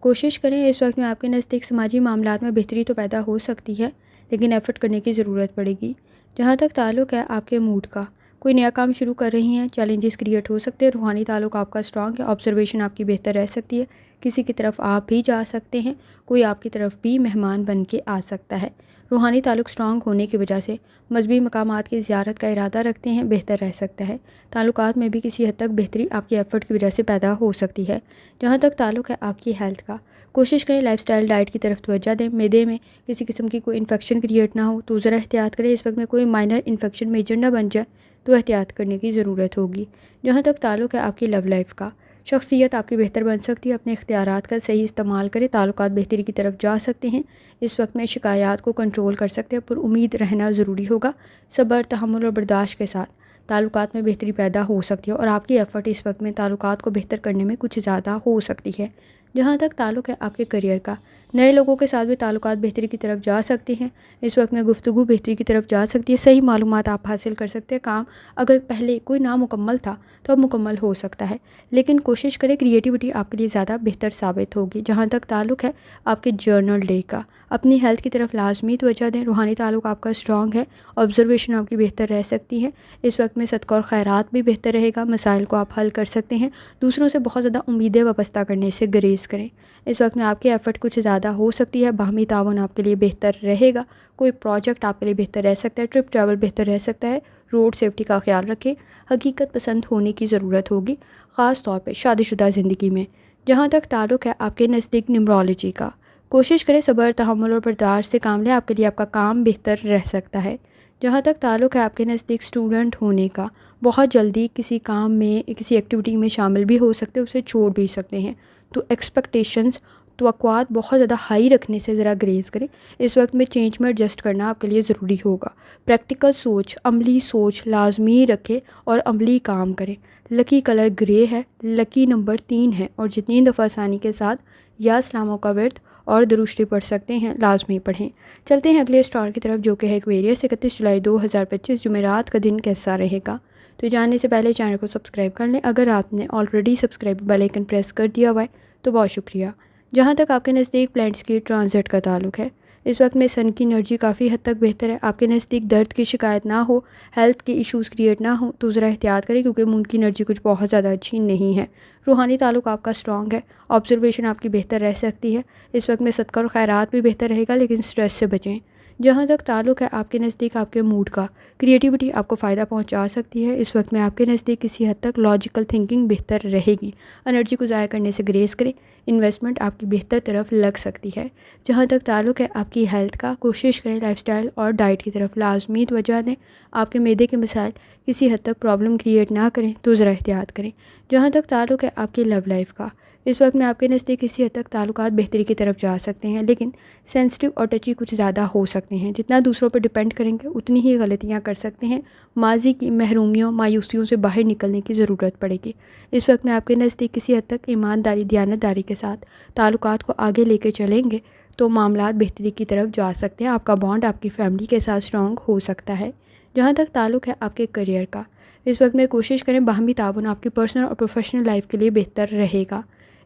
کوشش کریں اس وقت میں آپ کے نزدیک سماجی معاملات میں بہتری تو پیدا ہو سکتی ہے، لیکن ایفرٹ کرنے کی ضرورت پڑے گی۔ جہاں تک تعلق ہے آپ کے موڈ کا، کوئی نیا کام شروع کر رہی ہیں، چیلنجز کریٹ ہو سکتے ہیں۔ روحانی تعلق آپ کا اسٹرانگ ہے، آبزرویشن آپ کی بہتر رہ سکتی ہے۔ کسی کی طرف آپ بھی جا سکتے ہیں، کوئی آپ کی طرف بھی مہمان بن کے آ سکتا ہے۔ روحانی تعلق اسٹرانگ ہونے کی وجہ سے مذہبی مقامات کی زیارت کا ارادہ رکھتے ہیں، بہتر رہ سکتا ہے۔ تعلقات میں بھی کسی حد تک بہتری آپ کی ایفرٹ کی وجہ سے پیدا ہو سکتی ہے۔ جہاں تک تعلق ہے آپ کی ہیلتھ کا، کوشش کریں لائف سٹائل ڈائٹ کی طرف توجہ دیں، معدے میں کسی قسم کی کوئی انفیکشن کریٹ نہ ہو تو ذرا احتیاط کریں۔ اس وقت میں کوئی مائنر انفیکشن میجر نہ بن جائے تو احتیاط کرنے کی ضرورت ہوگی۔ جہاں تک تعلق ہے آپ کی لو لائف کا، شخصیت آپ کی بہتر بن سکتی ہے، اپنے اختیارات کا صحیح استعمال کریں، تعلقات بہتری کی طرف جا سکتے ہیں۔ اس وقت میں شکایات کو کنٹرول کر سکتے ہیں، پر امید رہنا ضروری ہوگا۔ صبر، تحمل اور برداشت کے ساتھ تعلقات میں بہتری پیدا ہو سکتی ہے، اور آپ کی ایفرٹ اس وقت میں تعلقات کو بہتر کرنے میں کچھ زیادہ ہو سکتی ہے۔ جہاں تک تعلق ہے آپ کے کریئر کا، نئے لوگوں کے ساتھ بھی تعلقات بہتری کی طرف جا سکتے ہیں۔ اس وقت میں گفتگو بہتری کی طرف جا سکتی ہے، صحیح معلومات آپ حاصل کر سکتے ہیں۔ کام اگر پہلے کوئی نامکمل تھا تو اب مکمل ہو سکتا ہے، لیکن کوشش کریں کریٹیوٹی آپ کے لیے زیادہ بہتر ثابت ہوگی۔ جہاں تک تعلق ہے آپ کے جرنل ڈے کا، اپنی ہیلتھ کی طرف لازمی توجہ دیں۔ روحانی تعلق آپ کا اسٹرانگ ہے، آبزرویشن آپ کی بہتر رہ سکتی ہے۔ اس وقت میں صدقہ اور خیرات بھی بہتر رہے گا، مسائل کو آپ حل کر سکتے ہیں۔ دوسروں سے بہت زیادہ امیدیں وابستہ کرنے سے گریز کریں۔ اس وقت میں آپ کی ایفرٹ کچھ زیادہ ہو سکتی ہے، باہمی تعاون آپ کے لیے بہتر رہے گا، کوئی پروجیکٹ آپ کے لیے بہتر رہ سکتا ہے، ٹرپ ٹریول بہتر رہ سکتا ہے۔ روڈ سیفٹی کا خیال رکھیں، حقیقت پسند ہونے کی ضرورت ہوگی، خاص طور پہ شادی شدہ زندگی میں۔ جہاں تک تعلق ہے آپ کے نزدیک نیمرولوجی کا، کوشش کریں صبر، تحمل اور برداشت سے کام لیں، آپ کے لیے آپ کا کام بہتر رہ سکتا ہے۔ جہاں تک تعلق ہے آپ کے نزدیک اسٹوڈنٹ ہونے کا، بہت جلدی کسی کام میں، کسی ایکٹیویٹی میں شامل بھی ہو سکتے ہیں، اسے چھوڑ بھی سکتے ہیں، تو ایکسپیکٹیشنز، توقعات بہت زیادہ ہائی رکھنے سے ذرا گریز کریں۔ اس وقت میں چینج میں ایڈجسٹ کرنا آپ کے لیے ضروری ہوگا۔ پریکٹیکل سوچ، عملی سوچ لازمی رکھیں اور عملی کام کریں۔ لکی کلر گرے ہے، لکی نمبر 3 ہے، اور جتنی دفعہ ثانی کے ساتھ یا اسلاموں کا ورد اور درود شریف پڑھ سکتے ہیں لازمی پڑھیں۔ چلتے ہیں اگلے اسٹار کی طرف جو کہ ہے ایکویریس۔ 31 جولائی 2025 جمعرات کا دن کیسا رہے گا؟ تو جاننے سے پہلے چینل کو سبسکرائب کر لیں۔ اگر آپ نے already subscribe bell icon press کر دیا ہوا ہے تو بہت شکریہ۔ جہاں تک آپ کے نزدیک پلینٹس کی ٹرانزٹ کا تعلق ہے، اس وقت میں سن کی انرجی کافی حد تک بہتر ہے۔ آپ کے نزدیک درد کی شکایت نہ ہو، ہیلتھ کے ایشوز کریٹ نہ ہو تو ذرا احتیاط کریں، کیونکہ مون کی انرجی کچھ بہت زیادہ اچھی نہیں ہے۔ روحانی تعلق آپ کا اسٹرانگ ہے، آبزرویشن آپ کی بہتر رہ سکتی ہے۔ اس وقت میں صدقہ اور خیرات بھی بہتر رہے گا، لیکن سٹریس سے بچیں۔ جہاں تک تعلق ہے آپ کے نزدیک آپ کے موڈ کا، کریٹیوٹی آپ کو فائدہ پہنچا سکتی ہے۔ اس وقت میں آپ کے نزدیک کسی حد تک لاجیکل تھنکنگ بہتر رہے گی، انرجی کو ضائع کرنے سے گریز کریں، انویسٹمنٹ آپ کی بہتر طرف لگ سکتی ہے۔ جہاں تک تعلق ہے آپ کی ہیلتھ کا، کوشش کریں لائف سٹائل اور ڈائٹ کی طرف لازمی توجہ دیں، آپ کے معدے کے مسائل کسی حد تک پرابلم کریٹ نہ کریں تو ذرا احتیاط کریں۔ جہاں تک تعلق ہے آپ کی لو لائف کا، اس وقت میں آپ کے نزدیک کسی حد تک تعلقات بہتری کی طرف جا سکتے ہیں، لیکن سینسٹیو اور ٹچی کچھ زیادہ ہو سکتے ہیں۔ جتنا دوسروں پر ڈیپینڈ کریں گے اتنی ہی غلطیاں کر سکتے ہیں۔ ماضی کی محرومیوں، مایوسیوں سے باہر نکلنے کی ضرورت پڑے گی۔ اس وقت میں آپ کے نزدیک کسی حد تک ایمانداری، دیانتداری کے ساتھ تعلقات کو آگے لے کے چلیں گے تو معاملات بہتری کی طرف جا سکتے ہیں۔ آپ کا بانڈ آپ کی فیملی کے ساتھ اسٹرانگ ہو سکتا ہے۔ جہاں تک تعلق ہے آپ کے کریئر کا، اس وقت میں کوشش کریں باہمی تعاون آپ کی پرسنل اور پروفیشنل لائف کے لیے بہتر رہے گا۔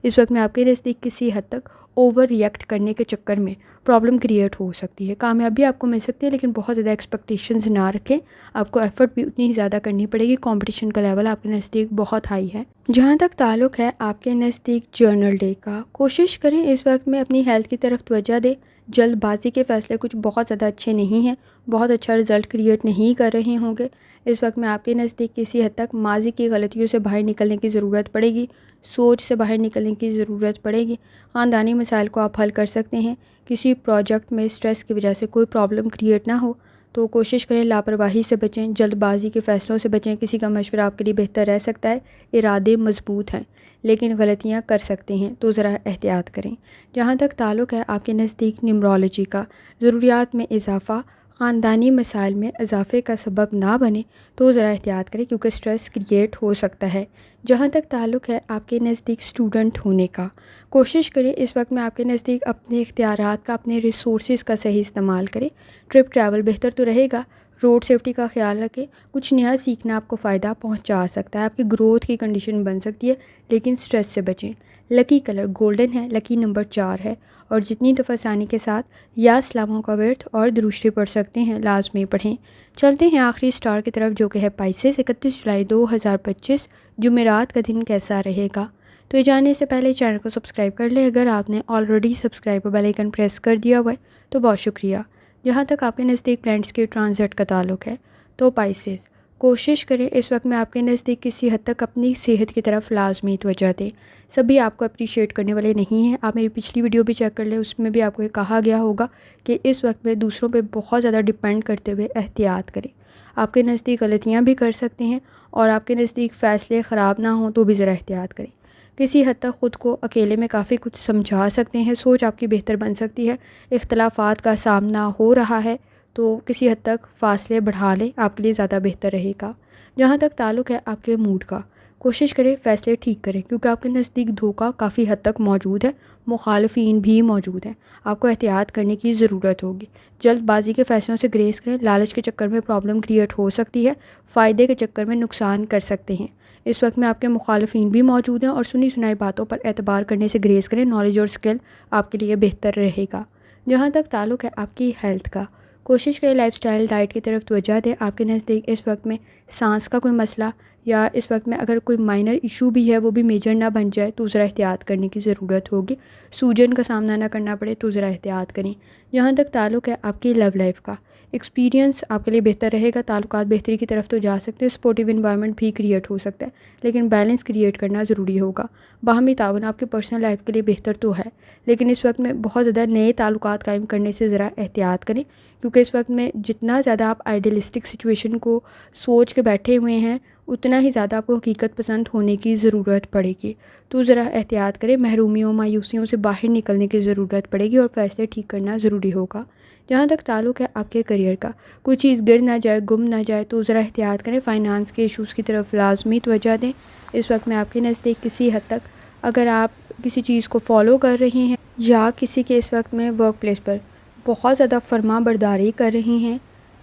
اس وقت میں آپ کے نزدیک کسی حد تک اوور ریئیکٹ کرنے کے چکر میں پرابلم کریٹ ہو سکتی ہے۔ کامیابی آپ کو مل سکتی ہے لیکن بہت زیادہ ایکسپیکٹیشنز نہ رکھیں، آپ کو ایفرٹ بھی اتنی ہی زیادہ کرنی پڑے گی، کمپٹیشن کا لیول آپ کے نزدیک بہت ہائی ہے۔ جہاں تک تعلق ہے آپ کے نزدیک جرنل ڈے کا، کوشش کریں اس وقت میں اپنی ہیلتھ کی طرف توجہ دیں۔ جلد بازی کے فیصلے کچھ بہت زیادہ اچھے نہیں ہیں، بہت اچھا رزلٹ کریٹ نہیں کر رہے ہوں گے۔ اس وقت میں آپ کے نزدیک کسی حد تک ماضی کی غلطیوں سے باہر نکلنے کی ضرورت پڑے گی، سوچ سے باہر نکلنے کی ضرورت پڑے گی۔ خاندانی مسائل کو آپ حل کر سکتے ہیں۔ کسی پروجیکٹ میں اسٹریس کی وجہ سے کوئی پرابلم کریٹ نہ ہو تو کوشش کریں لاپرواہی سے بچیں، جلد بازی کے فیصلوں سے بچیں۔ کسی کا مشورہ آپ کے لیے بہتر رہ سکتا ہے۔ ارادے مضبوط ہیں لیکن غلطیاں کر سکتے ہیں تو ذرا احتیاط کریں۔ جہاں تک تعلق ہے آپ کے نزدیک نیمرولوجی کا، ضروریات میں اضافہ خاندانی مسائل میں اضافے کا سبب نہ بنے تو ذرا احتیاط کریں کیونکہ سٹریس کریٹ ہو سکتا ہے۔ جہاں تک تعلق ہے آپ کے نزدیک اسٹوڈنٹ ہونے کا، کوشش کریں اس وقت میں آپ کے نزدیک اپنے اختیارات کا، اپنے ریسورسز کا صحیح استعمال کریں۔ ٹرپ ٹریول بہتر تو رہے گا، روڈ سیفٹی کا خیال رکھیں۔ کچھ نیا سیکھنا آپ کو فائدہ پہنچا سکتا ہے، آپ کی گروتھ کی کنڈیشن بن سکتی ہے لیکن سٹریس سے بچیں۔ لکی کلر گولڈن ہے، لکی نمبر 4 ہے اور جتنی دفعہ ثانی کے ساتھ یا سلاموں کا ورد اور درشتی پڑھ سکتے ہیں لازمی پڑھیں۔ چلتے ہیں آخری سٹار کی طرف جو کہ ہے پائسس۔ 31 جولائی 2025 جمعرات کا دن کیسا رہے گا؟ تو یہ جاننے سے پہلے چینل کو سبسکرائب کر لیں اگر آپ نے already subscribe bell icon press کر دیا ہوا ہے تو بہت شکریہ۔ جہاں تک آپ کے نزدیک پلانٹس کے ٹرانزٹ کا تعلق ہے تو پائسس، کوشش کریں اس وقت میں آپ کے نزدیک کسی حد تک اپنی صحت کی طرف لازمی توجہ دیں۔ سبھی آپ کو اپریشیٹ کرنے والے نہیں ہیں۔ آپ میری پچھلی ویڈیو بھی چیک کر لیں، اس میں بھی آپ کو یہ کہا گیا ہوگا کہ اس وقت میں دوسروں پہ بہت زیادہ ڈپینڈ کرتے ہوئے احتیاط کریں۔ آپ کے نزدیک غلطیاں بھی کر سکتے ہیں اور آپ کے نزدیک فیصلے خراب نہ ہوں تو بھی ذرا احتیاط کریں۔ کسی حد تک خود کو اکیلے میں کافی کچھ سمجھا سکتے ہیں، سوچ آپ کی بہتر بن سکتی ہے۔ اختلافات کا سامنا ہو رہا ہے تو کسی حد تک فاصلے بڑھا لیں، آپ کے لیے زیادہ بہتر رہے گا۔ جہاں تک تعلق ہے آپ کے موڈ کا، کوشش کریں فیصلے ٹھیک کریں کیونکہ آپ کے نزدیک دھوکہ کافی حد تک موجود ہے، مخالفین بھی موجود ہیں، آپ کو احتیاط کرنے کی ضرورت ہوگی۔ جلد بازی کے فیصلوں سے گریز کریں، لالچ کے چکر میں پرابلم کریٹ ہو سکتی ہے، فائدے کے چکر میں نقصان کر سکتے ہیں۔ اس وقت میں آپ کے مخالفین بھی موجود ہیں اور سنی سنائی باتوں پر اعتبار کرنے سے گریز کریں، نالج اور اسکل آپ کے لیے بہتر رہے گا۔ جہاں تک تعلق ہے آپ کی ہیلتھ کا، کوشش کریں لائف سٹائل ڈائٹ کی طرف توجہ دیں۔ آپ کے نزدیک اس وقت میں سانس کا کوئی مسئلہ یا اس وقت میں اگر کوئی مائنر ایشو بھی ہے وہ بھی میجر نہ بن جائے تو ذرا احتیاط کرنے کی ضرورت ہوگی۔ سوجن کا سامنا نہ کرنا پڑے تو ذرا احتیاط کریں۔ جہاں تک تعلق ہے آپ کی لو لائف کا، ایکسپیرینس آپ کے لیے بہتر رہے گا، تعلقات بہتری کی طرف تو جا سکتے ہیں، سپورٹیو انوائرمنٹ بھی کریٹ ہو سکتا ہے لیکن بیلنس کریٹ کرنا ضروری ہوگا۔ باہمی تعاون آپ کی پرسنل لائف کے لیے بہتر تو ہے لیکن اس وقت میں بہت زیادہ نئے تعلقات قائم کرنے سے ذرا احتیاط کریں کیونکہ اس وقت میں جتنا زیادہ آپ آئیڈیلسٹک سچویشن کو سوچ کے بیٹھے ہوئے ہیں اتنا ہی زیادہ آپ کو حقیقت پسند ہونے کی ضرورت پڑے گی، تو ذرا احتیاط کریں۔ محرومیوں مایوسیوں سے باہر نکلنے کی ضرورت پڑے گی اور فیصلے ٹھیک کرنا ضروری ہوگا۔ جہاں تک تعلق ہے آپ کے کریئر کا، کوئی چیز گر نہ جائے، گم نہ جائے تو ذرا احتیاط کریں۔ فائنانس کے ایشوز کی طرف لازمی توجہ دیں۔ اس وقت میں آپ کے نزدیک کسی حد تک اگر آپ کسی چیز کو فالو کر رہے ہیں یا کسی کے اس وقت میں ورک پلیس پر بہت زیادہ فرما برداری کر رہے ہیں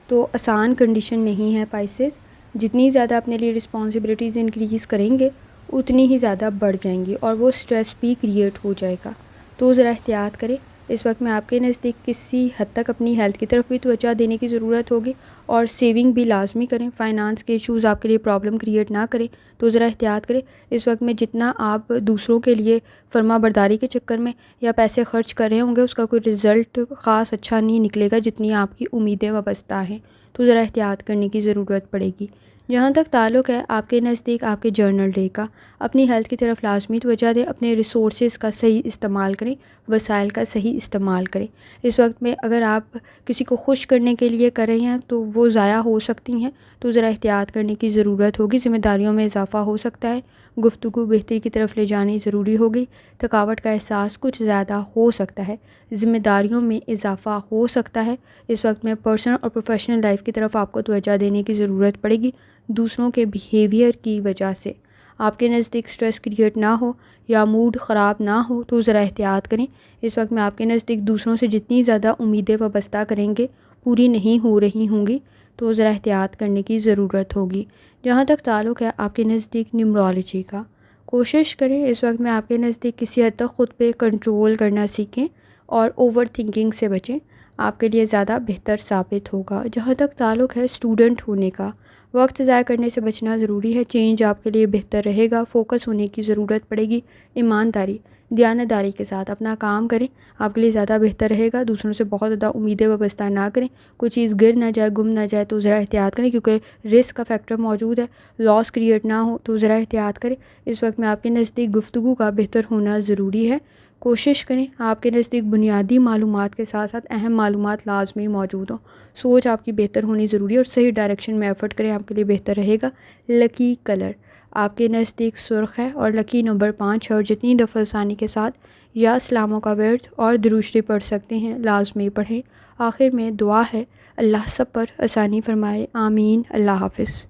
تو آسان کنڈیشن نہیں ہے پائسس۔ جتنی زیادہ اپنے لیے رسپانسبلٹیز انکریز کریں گے اتنی ہی زیادہ بڑھ جائیں گی اور وہ سٹریس بھی کریٹ ہو جائے گا، تو ذرا احتیاط کریں۔ اس وقت میں آپ کے نزدیک کسی حد تک اپنی ہیلتھ کی طرف بھی توجہ دینے کی ضرورت ہوگی اور سیونگ بھی لازمی کریں۔ فائنانس کے ایشوز آپ کے لیے پرابلم کریٹ نہ کریں تو ذرا احتیاط کریں۔ اس وقت میں جتنا آپ دوسروں کے لیے فرما برداری کے چکر میں یا پیسے خرچ کر رہے ہوں گے اس کا کوئی رزلٹ خاص اچھا نہیں نکلے گا جتنی آپ کی امیدیں وابستہ ہیں، تو ذرا احتیاط کرنے کی ضرورت پڑے گی۔ جہاں تک تعلق ہے آپ کے نزدیک آپ کے جرنل ڈے کا، اپنی ہیلتھ کی طرف لازمی توجہ دیں، اپنے ریسورسز کا صحیح استعمال کریں، وسائل کا صحیح استعمال کریں۔ اس وقت میں اگر آپ کسی کو خوش کرنے کے لیے کر رہے ہیں تو وہ ضائع ہو سکتی ہیں، تو ذرا احتیاط کرنے کی ضرورت ہوگی۔ ذمہ داریوں میں اضافہ ہو سکتا ہے، گفتگو بہتری کی طرف لے جانی ضروری ہوگی، تھکاوٹ کا احساس کچھ زیادہ ہو سکتا ہے، ذمہ داریوں میں اضافہ ہو سکتا ہے۔ اس وقت میں پرسنل اور پروفیشنل لائف کی طرف آپ کو توجہ دینے کی ضرورت پڑے گی۔ دوسروں کے بیہیویئر کی وجہ سے آپ کے نزدیک سٹریس کریٹ نہ ہو یا موڈ خراب نہ ہو تو ذرا احتیاط کریں۔ اس وقت میں آپ کے نزدیک دوسروں سے جتنی زیادہ امیدیں وابستہ کریں گے پوری نہیں ہو رہی ہوں گی تو ذرا احتیاط کرنے کی ضرورت ہوگی۔ جہاں تک تعلق ہے آپ کے نزدیک نیومرولوجی کا، کوشش کریں اس وقت میں آپ کے نزدیک کسی حد تک خود پہ کنٹرول کرنا سیکھیں اور اوور تھنکنگ سے بچیں، آپ کے لیے زیادہ بہتر ثابت ہوگا۔ جہاں تک تعلق ہے اسٹوڈنٹ ہونے کا، وقت ضائع کرنے سے بچنا ضروری ہے، چینج آپ کے لیے بہتر رہے گا، فوکس ہونے کی ضرورت پڑے گی، ایمانداری دیانتداری کے ساتھ اپنا کام کریں، آپ کے لیے زیادہ بہتر رہے گا۔ دوسروں سے بہت زیادہ امیدیں وابستہ نہ کریں، کوئی چیز گر نہ جائے، گم نہ جائے تو ذرا احتیاط کریں، کیونکہ رسک کا فیکٹر موجود ہے، لاس کریٹ نہ ہو تو ذرا احتیاط کریں۔ اس وقت میں آپ کے نزدیک گفتگو کا بہتر ہونا ضروری ہے، کوشش کریں آپ کے نزدیک بنیادی معلومات کے ساتھ ساتھ اہم معلومات لازمی موجود ہوں، سوچ آپ کی بہتر ہونی ضروری ہے اور صحیح ڈائریکشن میں ایفرٹ کریں، آپ کے لیے بہتر رہے گا۔ لکی کلر آپ کے نزدیک سرخ ہے اور لکی نمبر 5 ہے، اور جتنی دفعہ ثانی کے ساتھ یا اسلاموں کا ورد اور درود شریف پڑھ سکتے ہیں لازمی پڑھیں۔ آخر میں دعا ہے، اللہ سب پر آسانی فرمائے، آمین۔ اللہ حافظ۔